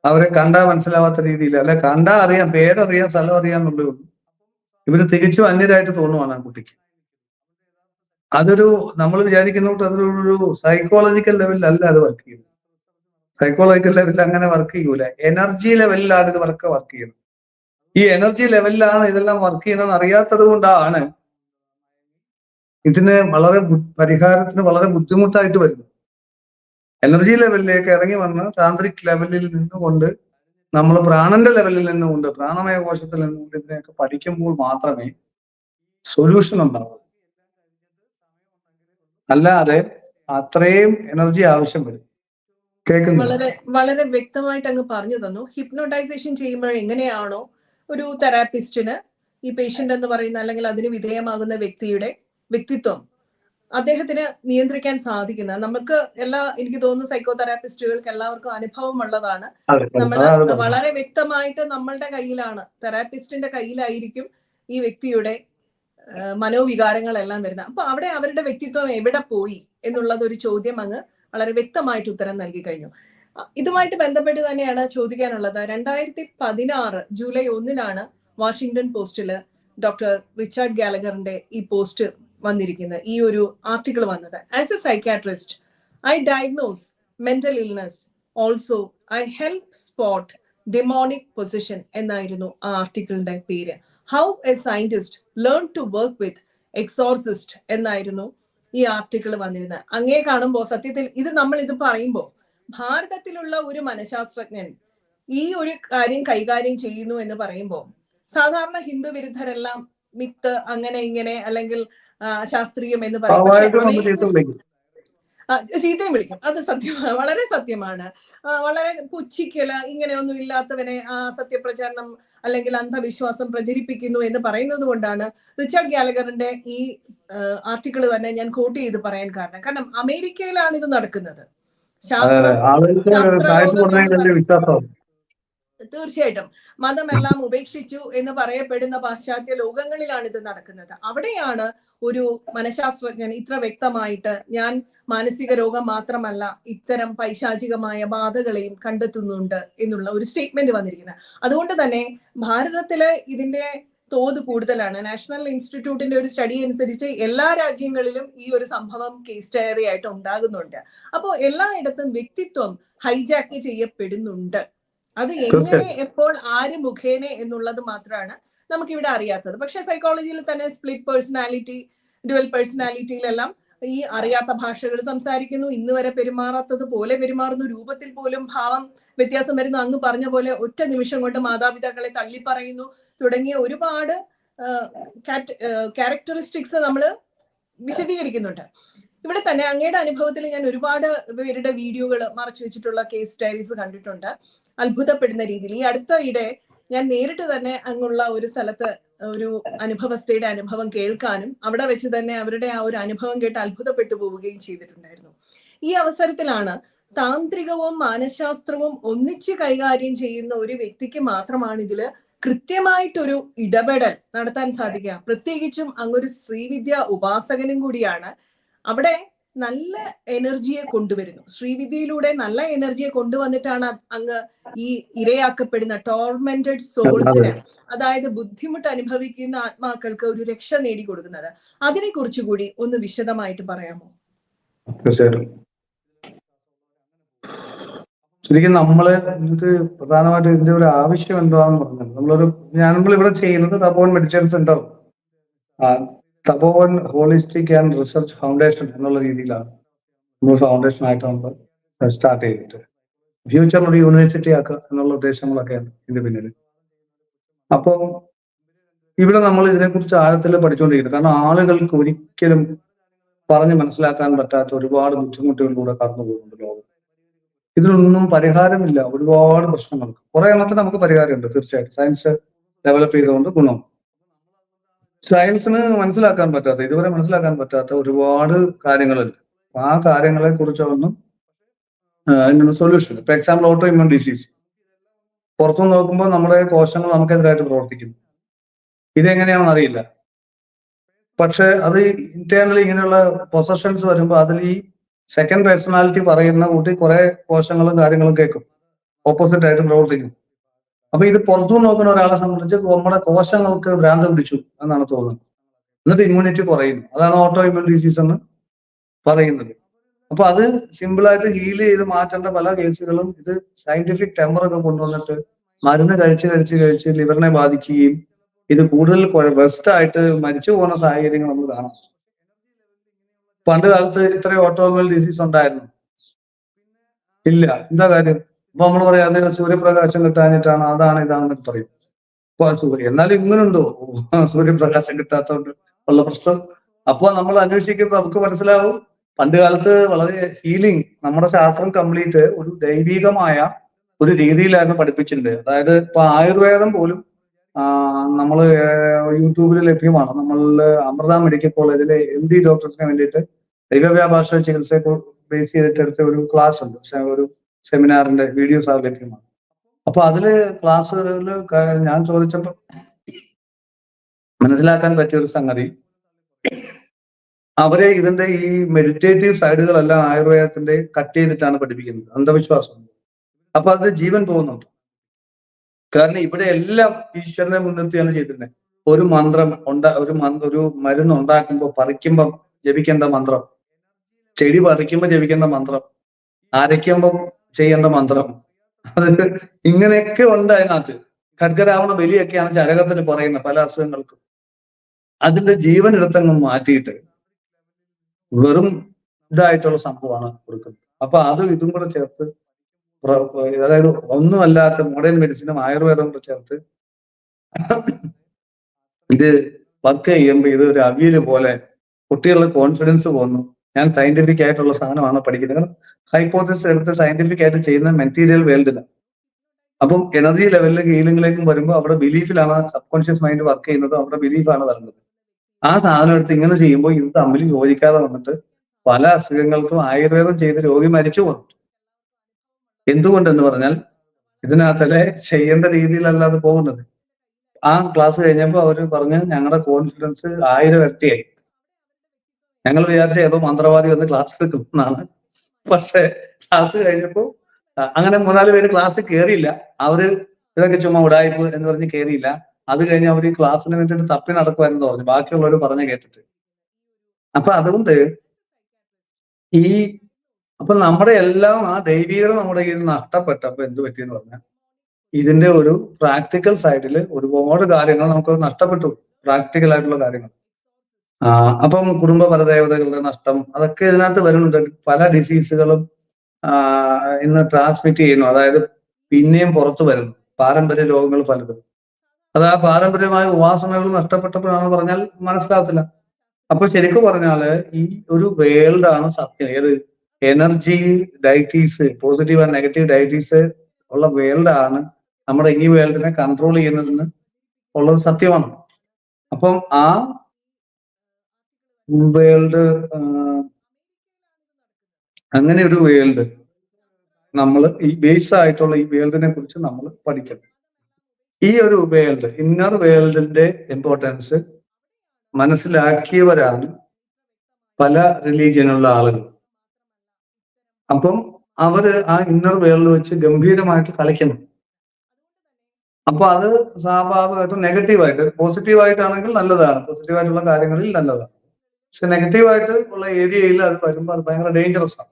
അവരെ കണ്ടാ മനസ്സിലാവാത്ത രീതിയിൽ, അല്ലെ കണ്ടാ അറിയാം, പേരറിയാം, സ്ഥലം അറിയാന്നുള്ളൂ. ഇവര് തികച്ചും അന്യരായിട്ട് തോന്നുവാണ് ആ കുട്ടിക്ക്. അതൊരു നമ്മൾ വിചാരിക്കുന്നോട്ട് അതൊരു സൈക്കോളജിക്കൽ ലെവലിലല്ല അത് വർക്ക് ചെയ്യുന്നത്. സൈക്കോളജിക്കൽ ലെവലിൽ അങ്ങനെ വർക്ക് ചെയ്യൂല. എനർജി ലെവലിലാണ് ഇത് വർക്ക് ചെയ്യുന്നത്. ഈ എനർജി ലെവലിലാണ് ഇതെല്ലാം വർക്ക് ചെയ്യണമെന്ന് അറിയാത്തത് കൊണ്ടാണ് ഇതിന് പരിഹാരത്തിന് വളരെ ബുദ്ധിമുട്ടായിട്ട് വരുന്നത്. എനർജി ലെവലിലേക്ക് ഇറങ്ങി വന്ന് താന്ത്രിക് ലെവലിൽ നിന്നുകൊണ്ട് നമ്മൾ പ്രാണന്റെ ലെവലിൽ നിന്നുകൊണ്ട് പ്രാണമയ കോശത്തിൽ നിന്നുകൊണ്ട് ഇതിനെയൊക്കെ പഠിക്കുമ്പോൾ മാത്രമേ സൊല്യൂഷൻ ഉണ്ടാവൂ. അല്ലാതെ അത്രയും എനർജി ആവശ്യം വരും. വളരെ വളരെ വ്യക്തമായിട്ട് അങ്ങ് പറഞ്ഞു തന്നു. ഹിപ്നോട്ടൈസേഷൻ ചെയ്യുമ്പോൾ എങ്ങനെയാണോ ഒരു തെറാപ്പിസ്റ്റിന് ഈ പേഷ്യന്റ് എന്ന് പറയുന്ന അല്ലെങ്കിൽ അതിന് വിധേയമാകുന്ന വ്യക്തിയുടെ വ്യക്തിത്വം അദ്ദേഹത്തിന് നിയന്ത്രിക്കാൻ സാധിക്കുന്നത്, നമുക്ക് എനിക്ക് തോന്നുന്നു സൈക്കോ തെറാപ്പിസ്റ്റുകൾക്ക് എല്ലാവർക്കും അനുഭവമുള്ളതാണ്. നമ്മൾ വളരെ വ്യക്തമായിട്ട് നമ്മളുടെ കയ്യിലാണ്, തെറാപ്പിസ്റ്റിന്റെ കയ്യിലായിരിക്കും ഈ വ്യക്തിയുടെ മനോവികാരങ്ങളെല്ലാം വരുന്നത്. അപ്പൊ അവിടെ അവരുടെ വ്യക്തിത്വം എവിടെ പോയി എന്നുള്ളത് ഒരു ചോദ്യം അങ്ങ് വളരെ വ്യക്തമായിട്ട് ഉത്തരം നൽകി കഴിഞ്ഞു. ഇതുമായിട്ട് ബന്ധപ്പെട്ട് തന്നെയാണ് ചോദിക്കാനുള്ളത്. 2016 ജൂലൈ 1 വാഷിംഗ്ടൺ പോസ്റ്റില് ഡോക്ടർ റിച്ചാർഡ് ഗാലഗറിന്റെ ഈ പോസ്റ്റ് വന്നിരിക്കുന്നത്, ഈ ഒരു ആർട്ടിക്കിൾ വന്നത്. As a psychiatrist I diagnose mental illness, also I help spot demonic possession എന്നായിരുന്നു ആ ആർട്ടിക്കിളിന്റെ പേര്. How a scientist learn to work with exorcist എന്നായിരുന്നു ഈ ആർട്ടിക്കിൾ വന്നിരുന്നത്. അങ്ങേ കാണുമ്പോൾ സത്യത്തിൽ നമ്മൾ ഇത് പറയുമ്പോൾ ഭാരതത്തിലുള്ള ഒരു മനഃശാസ്ത്രജ്ഞൻ ഈ ഒരു കാര്യം കൈകാര്യം ചെയ്യുന്നു എന്ന് പറയുമ്പോൾ സാധാരണ ഹിന്ദു വിരുദ്ധരെല്ലാം മിത്ത് അങ്ങനെ ഇങ്ങനെ അല്ലെങ്കിൽ ശാസ്ത്രീയം എന്ന് പറയും, ചീത്തയും വിളിക്കും. അത് സത്യമാണ്, വളരെ സത്യമാണ്. വളരെ പുച്ഛിക്കല്, ഇങ്ങനെയൊന്നും ഇല്ലാത്തവനെ സത്യപ്രചാരണം അല്ലെങ്കിൽ അന്ധവിശ്വാസം പ്രചരിപ്പിക്കുന്നു എന്ന് പറയുന്നത് കൊണ്ടാണ് റിച്ചാർഡ് ഗാലഗറിന്റെ ഈ ആർട്ടിക്കിൾ തന്നെ ഞാൻ കോട്ട് ചെയ്ത് പറയാൻ കാരണം അമേരിക്കയിലാണ് ഇത് നടക്കുന്നത്. തീർച്ചയായിട്ടും മതമെല്ലാം ഉപേക്ഷിച്ചു എന്ന് പറയപ്പെടുന്ന പാശ്ചാത്യ ലോകങ്ങളിലാണ് ഇത് നടക്കുന്നത്. അവിടെയാണ് ഒരു മനഃശാസ്ത്രജ്ഞൻ ഇത്ര വ്യക്തമായിട്ട് ഞാൻ മാനസിക രോഗം മാത്രമല്ല ഇത്തരം പൈശാചികമായ ബാധകളെയും കണ്ടെത്തുന്നുണ്ട് എന്നുള്ള ഒരു സ്റ്റേറ്റ്മെന്റ് വന്നിരിക്കുന്നത്. അതുകൊണ്ട് തന്നെ ഭാരതത്തില് ഇതിന്റെ തോത് കൂടുതലാണ്. നാഷണൽ ഇൻസ്റ്റിറ്റ്യൂട്ടിന്റെ ഒരു സ്റ്റഡി അനുസരിച്ച് എല്ലാ രാജ്യങ്ങളിലും ഈ ഒരു സംഭവം കേസ് സ്റ്റഡി ആയിട്ട് ഉണ്ടാകുന്നുണ്ട്. അപ്പോൾ എല്ലായിടത്തും വ്യക്തിത്വം ഹൈജാക്ക് ചെയ്യപ്പെടുന്നുണ്ട്. അത് എങ്ങനെ, എപ്പോൾ, ആര് മുഖേന എന്നുള്ളത് മാത്രമാണ് നമുക്കിവിടെ അറിയാത്തത്. പക്ഷെ സൈക്കോളജിയിൽ തന്നെ സ്പ്ലിറ്റ് പേഴ്സണാലിറ്റി, ഡ്യുവൽ പേഴ്സണാലിറ്റിയിലെല്ലാം ഈ അറിയാത്ത ഭാഷകൾ സംസാരിക്കുന്നു, ഇന്ന് വരെ പെരുമാറാത്തത് പോലെ പെരുമാറുന്നു, രൂപത്തിൽ പോലും ഭാവം വ്യത്യാസം വരുന്നു, അങ്ങ് പറഞ്ഞ പോലെ ഒറ്റ നിമിഷം കൊണ്ട് മാതാപിതാക്കളെ തള്ളിപ്പറയുന്നു തുടങ്ങിയ ഒരുപാട് ക്യാരക്ടറിസ്റ്റിക്സ് നമ്മൾ വിശദീകരിക്കുന്നുണ്ട്. ഇവിടെ തന്നെ അങ്ങയുടെ അനുഭവത്തിൽ ഞാൻ ഒരുപാട് പേരുടെ വീഡിയോകൾ മറച്ചു വെച്ചിട്ടുള്ള കേസ് ഡയറീസ് കണ്ടിട്ടുണ്ട്. അത്ഭുതപ്പെടുന്ന രീതിയിൽ ഈ അടുത്തയിടെ ഞാൻ നേരിട്ട് തന്നെ അങ്ങുള്ള ഒരു സ്ഥലത്ത് ഒരു അനുഭവസ്ഥയുടെ അനുഭവം കേൾക്കാനും അവിടെ വെച്ച് തന്നെ അവരുടെ ആ ഒരു അനുഭവം കേട്ട് അത്ഭുതപ്പെട്ടു പോവുകയും ചെയ്തിട്ടുണ്ടായിരുന്നു. ഈ അവസരത്തിലാണ് താന്ത്രികവും മാനശാസ്ത്രവും ഒന്നിച്ച് കൈകാര്യം ചെയ്യുന്ന ഒരു വ്യക്തിക്ക് മാത്രമാണ് ഇതില് കൃത്യമായിട്ടൊരു ഇടപെടൽ നടത്താൻ സാധിക്കുക. പ്രത്യേകിച്ചും അങ്ങൊരു ശ്രീവിദ്യ ഉപാസകനും കൂടിയാണ്. അവിടെ നല്ല എനർജിയെ കൊണ്ടുവരുന്നു. ശ്രീവിദ്യയിലൂടെ നല്ല എനർജിയെ കൊണ്ടുവന്നിട്ടാണ് അങ്ങ് ഈ ഇരയാക്കപ്പെടുന്ന ടോർമെന്റഡ് സോൾസിന്, അതായത് ബുദ്ധിമുട്ട് അനുഭവിക്കുന്ന ആത്മാക്കൾക്ക് ഒരു രക്ഷ നേടിക്കൊടുക്കുന്നത്. അതിനെ കുറിച്ചുകൂടി ഒന്ന് വിശദമായിട്ട് പറയാമോ? തീർച്ചയായിട്ടും. ശരിക്കും ഇത് പ്രധാനമായിട്ട് ഇതിന്റെ ഒരു ആവശ്യം എന്താണെന്ന് പറഞ്ഞത് നമ്മളിവിടെ ചെയ്യുന്നത് Tapovan meditation centre, Tapovan holistic and research foundation എന്നുള്ള രീതിയിലാണ് നമ്മൾ ഫൗണ്ടേഷൻ ആയിട്ട് നമ്മൾ സ്റ്റാർട്ട് ചെയ്തിട്ട് ഫ്യൂച്ചറിൽ ഒരു യൂണിവേഴ്സിറ്റി ആക്കുക എന്നുള്ള ഉദ്ദേശങ്ങളൊക്കെയാണ് ഇതിന്റെ പിന്നിൽ. അപ്പോൾ ഇവിടെ നമ്മൾ ഇതിനെക്കുറിച്ച് ആഴത്തിൽ പഠിച്ചുകൊണ്ടിരിക്കുന്നത്, കാരണം ആളുകൾക്ക് ഒരിക്കലും പറഞ്ഞ് മനസ്സിലാക്കാൻ പറ്റാത്ത ഒരുപാട് ബുദ്ധിമുട്ടുകളിലൂടെ കടന്നു പോകുന്നുണ്ട് ലോകം. ഇതിനൊന്നും പരിഹാരമില്ല. ഒരുപാട് പ്രശ്നങ്ങൾക്ക് കുറെ എണ്ണത്തിന് നമുക്ക് പരിഹാരമുണ്ട് തീർച്ചയായിട്ടും. സയൻസ് ഡെവലപ്പ് ചെയ്തുകൊണ്ട് ഗുണം. സയൻസിന് ഇതുവരെ മനസ്സിലാക്കാൻ പറ്റാത്ത ഒരുപാട് കാര്യങ്ങളുണ്ട്. ആ കാര്യങ്ങളെ കുറിച്ചൊന്നും സൊല്യൂഷൻ. ഇപ്പൊ എക്സാമ്പിൾ ഓട്ടോ ഇമ്യൂൺ ഡിസീസ്. പുറത്തു നോക്കുമ്പോൾ നമ്മുടെ കോശങ്ങൾ നമുക്കെതിരായിട്ട് പ്രവർത്തിക്കുന്നു. ഇതെങ്ങനെയാണെന്ന് അറിയില്ല. പക്ഷെ അത് ഇന്റേണലി ഇങ്ങനെയുള്ള പൊസഷൻസ് വരുമ്പോൾ അതിൽ ഈ സെക്കൻഡ് പേഴ്സണാലിറ്റി പറയുന്ന കൂട്ടി കുറെ കോശങ്ങളും കാര്യങ്ങളും കേൾക്കും, ഓപ്പോസിറ്റ് ആയിട്ട് പ്രവർത്തിക്കും. അപ്പൊ ഇത് പുറത്തു നോക്കുന്ന ഒരാളെ സംബന്ധിച്ച് നമ്മുടെ കോശങ്ങൾക്ക് ഭ്രാന്ത് പിടിച്ചു എന്നാണ് തോന്നുന്നത്. എന്നിട്ട് ഇമ്മ്യൂണിറ്റി കുറയുന്നു. അതാണ് ഓട്ടോ ഇമ്യൂൺ ഡിസീസ് എന്ന് പറയുന്നത്. അപ്പൊ അത് സിമ്പിളായിട്ട് ഹീൽ ചെയ്ത് മാറ്റേണ്ട പല കേസുകളും ഇത് സയന്റിഫിക് ടെമ്പറൊക്കെ കൊണ്ടുവന്നിട്ട് മരുന്ന് കഴിച്ച് ലിവറിനെ ബാധിക്കുകയും ഇത് കൂടുതൽ ബെസ്റ്റ് ആയിട്ട് മരിച്ചു പോകുന്ന സാഹചര്യങ്ങൾ നമ്മൾ കാണാം. പണ്ട് കാലത്ത് ഇത്രയും ഓട്ടോമൊബൈൽ ഡിസീസ് ഉണ്ടായിരുന്നു ഇല്ല. എന്താ കാര്യം? അപ്പൊ നമ്മൾ പറയാം അത് സൂര്യപ്രകാശം കിട്ടാഞ്ഞിട്ടാണ്, അതാണ് ഇതാണെന്നൊക്കെ പറയും. അപ്പൊ എന്നാലും ഇങ്ങനുണ്ടോ സൂര്യപ്രകാശം കിട്ടാത്തതുകൊണ്ട് ഉള്ള പ്രശ്നം? അപ്പൊ നമ്മൾ അന്വേഷിക്കുമ്പോൾ നമുക്ക് മനസ്സിലാവും പണ്ട് കാലത്ത് വളരെ ഹീലിംഗ്, നമ്മുടെ ശാസ്ത്രം കംപ്ലീറ്റ് ഒരു ദൈവികമായ ഒരു രീതിയിലായിരുന്നു പഠിപ്പിച്ചിട്ടുണ്ട്. അതായത് ഇപ്പൊ ആയുർവേദം പോലും നമ്മൾ യൂട്യൂബിൽ ലഭ്യമാണ്. നമ്മളുടെ അമൃത മെഡിക്കൽ കോളേജിലെ MD ഡോക്ടേഴ്സിന് വേണ്ടിയിട്ട് ദൈവവ്യാഭാഷ ചികിത്സയെ ബേസ് ചെയ്തിട്ട് എടുത്ത ഒരു ക്ലാസ് ഉണ്ട്. ഒരു സെമിനാറിന്റെ വീഡിയോസ് അത് ലഭ്യമാണ്. അപ്പൊ അതില് ക്ലാസ്സുകളിൽ ഞാൻ ചോദിച്ചപ്പോൾ മനസ്സിലാക്കാൻ പറ്റിയ ഒരു സംഗതി, അവരെ ഇതിന്റെ ഈ മെഡിറ്റേറ്റീവ് സൈഡുകളെല്ലാം ആയുർവേദത്തിന്റെ കട്ട് ചെയ്തിട്ടാണ് പഠിപ്പിക്കുന്നത്. അന്ധവിശ്വാസം. അപ്പൊ അത് ജീവൻ പോകുന്നുണ്ട്. കാരണം ഇവിടെ എല്ലാം ഈശ്വരനെ മുൻനിർത്തിയാണ് ചെയ്തിരുന്നത്. ഒരു മന്ത്രം ഒരു മരുന്ന് ഉണ്ടാക്കുമ്പോൾ പറിക്കുമ്പം ജപിക്കേണ്ട മന്ത്രം, ചെടി പറിക്കുമ്പോൾ ജപിക്കേണ്ട മന്ത്രം, അരയ്ക്കുമ്പം ചെയ്യേണ്ട മന്ത്രം, അത് ഇങ്ങനെയൊക്കെ ഉണ്ട് അതിനകത്ത്. ഖഡ്ഗരാവണ ബലിയൊക്കെയാണ് ചരകത്തിന് പറയുന്നത് പല അസുഖങ്ങൾക്കും. അതിന്റെ ജീവൻ എടുത്തങ്ങ് മാറ്റിയിട്ട് വെറും ഇതായിട്ടുള്ള സംഭവമാണ് കൊടുക്കുന്നത്. അപ്പൊ ഇതും കൂടെ ചേർത്ത്, അതായത് ഒന്നുമല്ലാത്ത മോഡേൺ മെഡിസിനും ആയുർവേദവും കൂടെ ചേർത്ത് ഇത് വർക്ക് ചെയ്യുമ്പോൾ ഇത് ഒരു അവിയല് പോലെ കുട്ടികളുടെ കോൺഫിഡൻസ് പോകുന്നു. ഞാൻ സയന്റിഫിക് ആയിട്ടുള്ള സാധനമാണ് പഠിക്കുന്നത്. ഹൈപ്പോത്തസിസ് എടുത്ത് സയന്റിഫിക് ആയിട്ട് ചെയ്യുന്ന മെറ്റീരിയൽ വേൾഡിലാണ്. അപ്പം എനർജി ലെവലിൽ ഹീലിംഗിലേക്കും വരുമ്പോൾ അവിടെ ബിലീഫിലാണ് സബ് കോൺഷ്യസ് മൈൻഡ് വർക്ക് ചെയ്യുന്നത്. അവിടെ ബിലീഫാണ് വരുന്നത്. ആ സാധനം എടുത്ത് ഇങ്ങനെ ചെയ്യുമ്പോൾ ഇത് തമ്മിൽ യോജിക്കാതെ വന്നിട്ട് പല അസുഖങ്ങൾക്കും ആയുർവേദം ചെയ്ത് രോഗി മരിച്ചു പോകുന്നു. എന്തുകൊണ്ടെന്ന് പറഞ്ഞാൽ ഇതിനകത്തല്ലേ ചെയ്യേണ്ട രീതിയിലല്ല അത് പോകുന്നത്. ആ ക്ലാസ് കഴിഞ്ഞപ്പോൾ അവർ പറഞ്ഞ് ഞങ്ങളുടെ കോൺഫിഡൻസ് 1000 ഇരട്ടിയായി. ഞങ്ങൾ വിചാരിച്ച ഏതോ മന്ത്രവാദി വന്ന് ക്ലാസ് എടുക്കുമെന്നാണ്. പക്ഷെ ക്ലാസ് കഴിഞ്ഞപ്പോൾ അങ്ങനെ 3-4 പേര് ക്ലാസ് കയറിയില്ല. അവര് ഇതൊക്കെ ചുമ്മാ ഉടായ്പ് എന്ന് പറഞ്ഞ് കയറിയില്ല. അത് കഴിഞ്ഞ് അവർ ഈ ക്ലാസ്സിന് വേണ്ടിയിട്ട് തപ്പി നടക്കുമായിരുന്നു പറഞ്ഞു, ബാക്കിയുള്ളവർ പറഞ്ഞു കേട്ടിട്ട്. അപ്പൊ അതുകൊണ്ട് അപ്പൊ നമ്മുടെ എല്ലാം ആ ദൈവീകത നമ്മുടെ കയ്യിൽ നിന്ന് നഷ്ടപ്പെട്ടപ്പോ എന്ത് പറ്റിയെന്ന് പറഞ്ഞാൽ ഇതിന്റെ ഒരു പ്രാക്ടിക്കൽ സൈഡിൽ ഒരുപാട് കാര്യങ്ങൾ നമുക്ക് നഷ്ടപ്പെട്ടു. പ്രാക്ടിക്കൽ ആയിട്ടുള്ള കാര്യങ്ങൾ. അപ്പം കുടുംബ പരദേവതകളുടെ നഷ്ടം അതൊക്കെ ഇതിനകത്ത് വരുന്നുണ്ട്. പല ഡിസീസുകളും ഇന്ന് ട്രാൻസ്മിറ്റ് ചെയ്യുന്നു. അതായത് പിന്നെയും പുറത്തു വരുന്നു പാരമ്പര്യ രോഗങ്ങൾ പലതും. അത് ആ പാരമ്പര്യമായ ഉപാസനകൾ നഷ്ടപ്പെട്ടപ്പോഴാണെന്ന് പറഞ്ഞാൽ മനസ്സിലാവത്തില്ല. അപ്പൊ ശരിക്കും പറഞ്ഞാല് ഈ ഒരു വേൾഡാണ് സത്യം. ഏത് energy deities, positive and negative deities ഉള്ള വേൾഡാണ് നമ്മുടെ ഈ വേൾഡിനെ കൺട്രോൾ ചെയ്യുന്നതെന്ന് ഉള്ളത് സത്യമാണ്. അപ്പം ആ വേൾഡ്, അങ്ങനെ ഒരു വേൾഡ് നമ്മൾ ഈ ബേസ് ആയിട്ടുള്ള ഈ വേൾഡിനെ കുറിച്ച് നമ്മൾ പഠിക്കണം. ഈ ഒരു വേൾഡ്, ഇന്നർ വേൾഡിന്റെ ഇമ്പോർട്ടൻസ് മനസ്സിലാക്കിയവരാണ് പല റിലീജിയനുള്ള ആളുകൾ. അപ്പം അവര് ആ ഇന്നർ വേൾഡ് വെച്ച് ഗംഭീരമായിട്ട് കളിക്കണം. അപ്പൊ അത് സ്വാഭാവികമായിട്ടും നെഗറ്റീവായിട്ട്, പോസിറ്റീവായിട്ടാണെങ്കിൽ നല്ലതാണ്, പോസിറ്റീവായിട്ടുള്ള കാര്യങ്ങളിൽ നല്ലതാണ്. പക്ഷെ നെഗറ്റീവായിട്ട് ഉള്ള ഏരിയയിൽ അത് വരുമ്പോൾ അത് ഭയങ്കര ഡേഞ്ചറസ് ആണ്.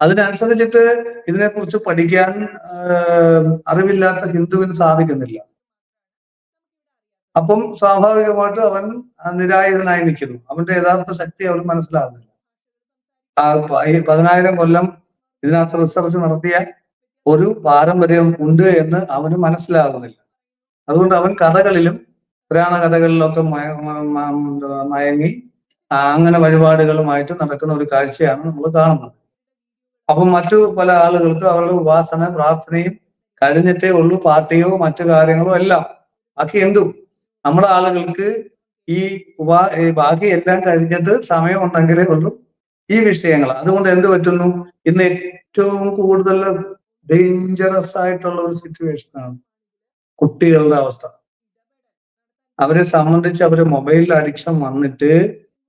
അതിനനുസരിച്ചിട്ട് ഇതിനെക്കുറിച്ച് പഠിക്കാൻ അറിവില്ലാത്ത ഹിന്ദുവിന് സാധിക്കുന്നില്ല. അപ്പം സ്വാഭാവികമായിട്ട് അവൻ നിരായുധനായി നിൽക്കുന്നു. അവന്റെ യഥാർത്ഥ ശക്തി അവൻ മനസ്സിലാകുന്നില്ല. ഈ 10,000 കൊല്ലം ഇതിനകത്ത് റിസർച്ച് നടത്തിയ ഒരു പാരമ്പര്യം ഉണ്ട് എന്ന് അവന് മനസ്സിലാകുന്നില്ല. അതുകൊണ്ട് അവൻ കഥകളിലും പുരാണ കഥകളിലൊക്കെ മയങ്ങി അങ്ങനെ വഴിപാടുകളുമായിട്ട് നടക്കുന്ന ഒരു കാഴ്ചയാണ് നമ്മൾ കാണുന്നത്. അപ്പം മറ്റു പല ആളുകൾക്ക് അവരുടെ ഉപാസന പ്രാർത്ഥനയും കഴിഞ്ഞിട്ടേ ഉള്ളൂ പാർട്ടിയോ മറ്റു കാര്യങ്ങളോ എല്ലാം. ബാക്കി എന്തും നമ്മുടെ ആളുകൾക്ക് ഈ ബാക്കി എല്ലാം കഴിഞ്ഞിട്ട് സമയമുണ്ടെങ്കിലേ ഉള്ളൂ ഈ വിഷയങ്ങൾ. അതുകൊണ്ട് എന്ത് പറ്റുന്നു, ഇന്ന് ഏറ്റവും കൂടുതൽ ഡേഞ്ചറസ് ആയിട്ടുള്ള ഒരു സിറ്റുവേഷനാണ് കുട്ടികളുടെ അവസ്ഥ. അവരെ സംബന്ധിച്ച് അവര് മൊബൈലിൽ അഡിക്ഷൻ വന്നിട്ട്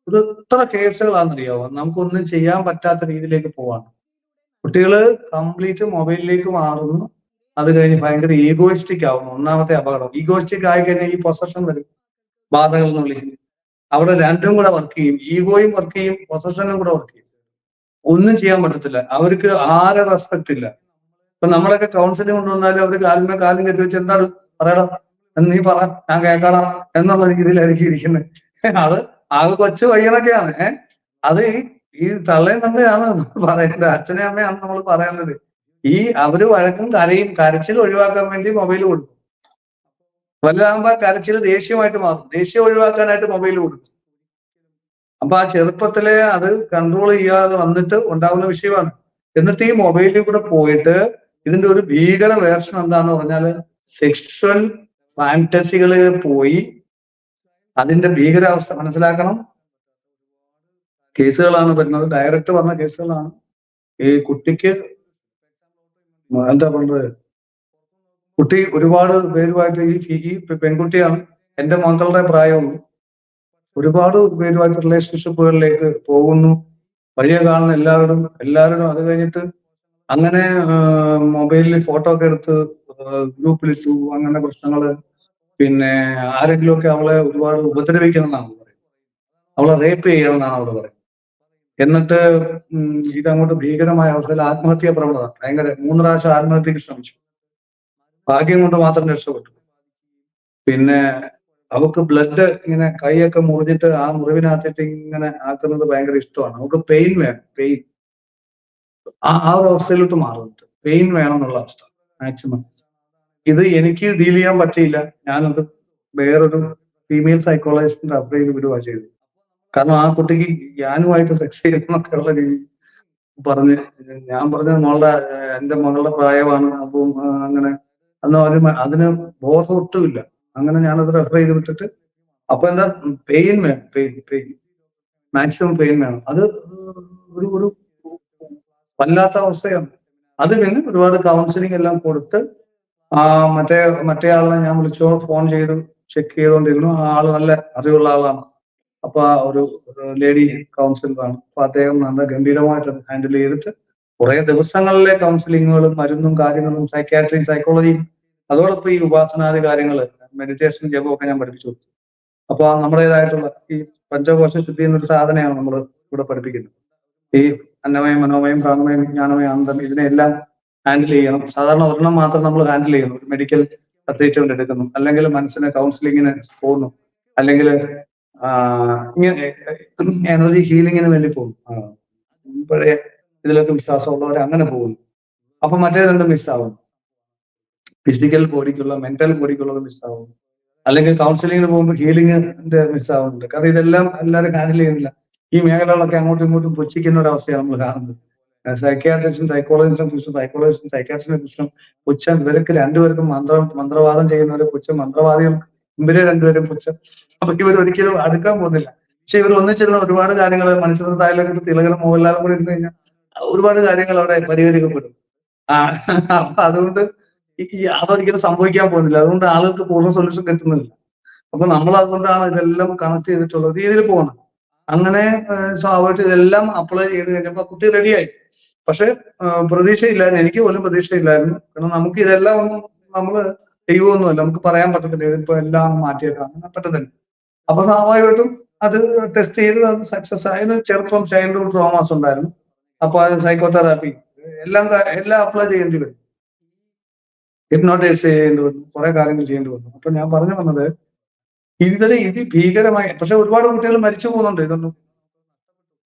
ഇത് എത്ര കേസുകളാണെന്നറിയാവോ? നമുക്കൊന്നും ചെയ്യാൻ പറ്റാത്ത രീതിയിലേക്ക് പോവാണ്. കുട്ടികള് കംപ്ലീറ്റ് മൊബൈലിലേക്ക് മാറുന്നു. അത് കഴിഞ്ഞ് ഭയങ്കര ഈഗോയിസ്റ്റിക് ആവുന്നു. ഒന്നാമത്തെ അപകടം ഈഗോയിസ്റ്റിക് ആയി കഴിഞ്ഞാൽ ഈ പൊസഷൻ വരും, ബാധകൾ എന്ന് വിളിക്കുന്നു. അവിടെ രണ്ടും കൂടെ വർക്ക് ചെയ്യും, ഈഗോയും വർക്ക് ചെയ്യും, പൊസഷനും കൂടെ വർക്ക് ചെയ്യും. ഒന്നും ചെയ്യാൻ പറ്റത്തില്ല. അവർക്ക് ആരെ റെസ്പെക്ട് ഇല്ല. ഇപ്പൊ നമ്മളൊക്കെ കൗൺസിലിംഗ് കൊണ്ടുവന്നാലും അവര് കാലും കെട്ടി വെച്ച് എന്താണ് പറയണം, നീ പറ ഞാൻ കേൾക്കണം എന്നുള്ള രീതിയിലായിരിക്കും ഇരിക്കുന്നത്. അത് ആകെ കൊച്ചു പയ്യനൊക്കെയാണ്. അത് ഈ തള്ളയും തന്നെയാണ് പറയേണ്ടത്, അച്ഛനെ അമ്മയാണ് നമ്മൾ പറയേണ്ടത്. ഈ അവര് വഴക്കും കരയും, കരച്ചിൽ ഒഴിവാക്കാൻ വേണ്ടി മൊബൈൽ കൊടുക്കും. വലുതാകുമ്പോ കരച്ചിൽ ദേഷ്യമായിട്ട് മാറും, ദേഷ്യം ഒഴിവാക്കാനായിട്ട് മൊബൈൽ കൊടുക്കും. അപ്പൊ ആ ചെറുപ്പത്തിലെ അത് കൺട്രോൾ ചെയ്യാതെ വന്നിട്ട് ഉണ്ടാകുന്ന വിഷയമാണ്. എന്നിട്ട് ഈ മൊബൈലിൽ കൂടെ പോയിട്ട് ഇതിന്റെ ഒരു ഭീകര വേർഷൻ എന്താന്ന് പറഞ്ഞാല് സെക്ഷൽ ഫാന്റസികളിൽ പോയി അതിന്റെ ഭീകരാവസ്ഥ മനസ്സിലാക്കണം. കേസുകളാണ് വരുന്നത്, ഡയറക്റ്റ് പറഞ്ഞ കേസുകളാണ്. ഈ കുട്ടിക്ക് എന്താ പറയുന്നത്, കുട്ടി ഒരുപാട് പേരുമായിട്ട് ഈ പെൺകുട്ടിയാണ് എന്റെ മക്കളുടെ പ്രായമുള്ളൂ, ഒരുപാട് പേരുമായിട്ട് റിലേഷൻഷിപ്പുകളിലേക്ക് പോകുന്നു. വഴിയെ കാണുന്ന എല്ലാവരും അത് കഴിഞ്ഞിട്ട് അങ്ങനെ മൊബൈലിൽ ഫോട്ടോ ഒക്കെ എടുത്ത് ഗ്രൂപ്പിലിട്ടു, അങ്ങനെ പ്രശ്നങ്ങള്. പിന്നെ ആരെങ്കിലുമൊക്കെ അവളെ ഒരുപാട് ഉപദ്രവിക്കണമെന്നാണ് പറയുന്നത്, അവളെ റേപ്പ് ചെയ്യണമെന്നാണ് അവള് പറയുന്നത്. എന്നിട്ട് ഇതങ്ങോട്ട് ഭീകരമായ അവസ്ഥയിൽ ആത്മഹത്യാ പ്രവണത ഭയങ്കര. 3 പ്രാവശ്യം ആത്മഹത്യക്ക് ശ്രമിച്ചു, ഭാഗ്യം കൊണ്ട് മാത്രം രക്ഷപ്പെട്ടു. പിന്നെ അവക്ക് ബ്ലഡ് ഇങ്ങനെ കൈയൊക്കെ മുറിഞ്ഞിട്ട് ആ മുറിവിനകത്തിട്ട് ഇങ്ങനെ ആക്കുന്നത് ഭയങ്കര ഇഷ്ടമാണ്. നമുക്ക് പെയിൻ വേണം, പെയിൻ. ആ ഒരു അവസ്ഥയിലോട്ട് മാറുന്നുണ്ട്. പെയിൻ വേണം എന്നുള്ള അവസ്ഥ മാക്സിമം. ഇത് എനിക്ക് ഡീൽ ചെയ്യാൻ പറ്റിയില്ല, ഞാനത് വേറൊരു ഫീമെയിൽ സൈക്കോളജിസ്റ്റിന്റെ റെഫർ ചെയ്ത് വിടുക ചെയ്തു. കാരണം ആ കുട്ടിക്ക് ഞാനുമായിട്ട് സെക്സ് ചെയ്യുന്നൊക്കെ ഉള്ള രീതി പറഞ്ഞ് ഞാൻ പറഞ്ഞത് എന്റെ മകളുടെ പ്രായമാണ്, അപ്പം അങ്ങനെ അന്ന് അതിന് ബോധം ഒട്ടുമില്ല. അങ്ങനെ ഞാനത് റെഫർ ചെയ്ത് വിട്ടിട്ട് അപ്പൊ എന്താ പെയിൻ വേണം, പെയിൻ മാക്സിമം പെയിൻ വേണം. അത് ഒരു വല്ലാത്ത അവസ്ഥയാണ്. അത് പിന്നെ ഒരുപാട് കൗൺസിലിംഗ് എല്ലാം കൊടുത്ത് മറ്റേ ആളിനെ ഞാൻ ഫോൺ ചെയ്ത് ചെക്ക് ചെയ്തുകൊണ്ടിരുന്നു. ആ ആള് നല്ല അറിവുള്ള ആളാണ്. അപ്പൊ ആ ഒരു ലേഡി കൗൺസിലറാണ്. അപ്പൊ അദ്ദേഹം നല്ല ഗംഭീരമായിട്ട് ഹാൻഡിൽ ചെയ്തിട്ട് കുറെ ദിവസങ്ങളിലെ കൗൺസിലിങ്ങുകളും മരുന്നും കാര്യങ്ങളും സൈക്യാട്രി സൈക്കോളജിയും അതോടൊപ്പം ഈ ഉപാസനാദി കാര്യങ്ങള് മെഡിറ്റേഷൻ ജപമൊക്കെ ഞാൻ പഠിപ്പിച്ചു കൊടുത്തു. അപ്പൊ നമ്മുടേതായിട്ടുള്ള ഈ പഞ്ചകോശ ശുദ്ധി എന്നൊരു സാധനമാണ് നമ്മൾ ഇവിടെ പഠിപ്പിക്കുന്നത്. ഈ അന്നമയം മനോമയം പ്രാണമയം ജ്ഞാനമയം ആനന്ദം ഇതിനെല്ലാം ഹാൻഡിൽ ചെയ്യണം. സാധാരണ ഒരെണ്ണം മാത്രം നമ്മൾ ഹാൻഡിൽ ചെയ്യുന്നു, മെഡിക്കൽ ട്രീറ്റ്മെന്റ് എടുക്കുന്നു, അല്ലെങ്കിൽ മനസ്സിന് കൗൺസിലിങ്ങിന് പോകുന്നു, അല്ലെങ്കിൽ ഇങ്ങനെ എനർജി ഹീലിങ്ങിന് വേണ്ടി പോകും. പഴയ ഇതിലൊക്കെ വിശ്വാസമുള്ളവർ അങ്ങനെ പോകുന്നു. അപ്പൊ മറ്റേ രണ്ടും മിസ്സാവുന്നു, ഫിസിക്കൽ ബോഡിക്കുള്ള മെന്റൽ ബോഡിക്കുള്ളത് മിസ്സാവുന്നു, അല്ലെങ്കിൽ കൗൺസിലിങ്ങിന് പോകുമ്പോൾ ഹീലിംഗിന്റെ മിസ്സാവുന്നുണ്ട്. കാരണം ഇതെല്ലാം എല്ലാവരും ഹാൻഡിൽ ചെയ്യുന്നില്ല. ഈ മേഖലകളൊക്കെ അങ്ങോട്ടും ഇങ്ങോട്ടും പുച്ഛിക്കുന്ന ഒരു അവസ്ഥയാണ് നമ്മൾ കാണുന്നത്. സൈക്യാട്രിസ്റ്റും സൈക്കോളജിസ്റ്റും പുച്ഛം, സൈക്കോളജിസ്റ്റും സൈക്യാട്രിസ്റ്റിനെ പുച്ഛം, പുച്ഛം. ഇവർക്ക് രണ്ടുപേർക്കും മന്ത്രവാദം ചെയ്യുന്നവരെ പുച്ഛം, മന്ത്രവാദികൾ ഇവരെ രണ്ടുപേരും പുച്ഛം. അപ്പൊ ഇവർ ഒരിക്കലും അടുക്കാൻ പോകുന്നില്ല. പക്ഷെ ഇവർ ഒന്നിച്ചിരുന്ന ഒരുപാട് കാര്യങ്ങൾ മനുഷ്യർത്തായാലും തിലകനും മോഹൻലാലും കൂടി ഇരുന്ന് കഴിഞ്ഞാൽ ഒരുപാട് കാര്യങ്ങൾ അവിടെ പരിഹരിക്കപ്പെടും. അപ്പൊ അതുകൊണ്ട് അതൊരിക്കലും സംഭവിക്കാൻ പോകുന്നില്ല. അതുകൊണ്ട് ആളുകൾക്ക് പൂർണ്ണ സൊല്യൂഷൻ കിട്ടുന്നില്ല. അപ്പൊ നമ്മൾ അതുകൊണ്ടാണ് ഇതെല്ലാം കണക്ട് ചെയ്തിട്ടുള്ള രീതിയിൽ പോകുന്നത്. അങ്ങനെ സ്വാഭാവികമായിട്ട് ഇതെല്ലാം അപ്ലൈ ചെയ്ത് കഴിഞ്ഞപ്പോ കുട്ടി റെഡിയായി. പക്ഷെ പ്രതീക്ഷയില്ലായിരുന്നു, എനിക്ക് പോലും പ്രതീക്ഷയില്ലായിരുന്നു. കാരണം നമുക്ക് ഇതെല്ലാം ഒന്നും നമ്മള് ദൈവമൊന്നുമല്ല, നമുക്ക് പറയാൻ പറ്റത്തില്ല ഇതിപ്പോ എല്ലാം മാറ്റിയേക്കാം, അങ്ങനെ പറ്റത്തില്ല. അപ്പൊ സ്വാഭാവികമായിട്ടും അത് ടെസ്റ്റ് ചെയ്ത് അത് സക്സസ് ആയത്. ചെറുപ്പം ചൈൽഡ്ഹുഡ് ട്രോമാസ് ഉണ്ടായിരുന്നു, അപ്പൊ അത് സൈക്കോതെറാപ്പി എല്ലാം അപ്ലൈ ചെയ്യേണ്ടി വരും. ഹിപ്നോട്ടൈസ് ചെയ്യേണ്ടി വന്നു, കുറെ കാര്യങ്ങൾ ചെയ്യേണ്ടി വന്നു. അപ്പൊ ഞാൻ പറഞ്ഞു വന്നത് ഇത് ഭീകരമായി, പക്ഷെ ഒരുപാട് കുട്ടികൾ മരിച്ചു പോകുന്നുണ്ട്. ഇതൊന്നും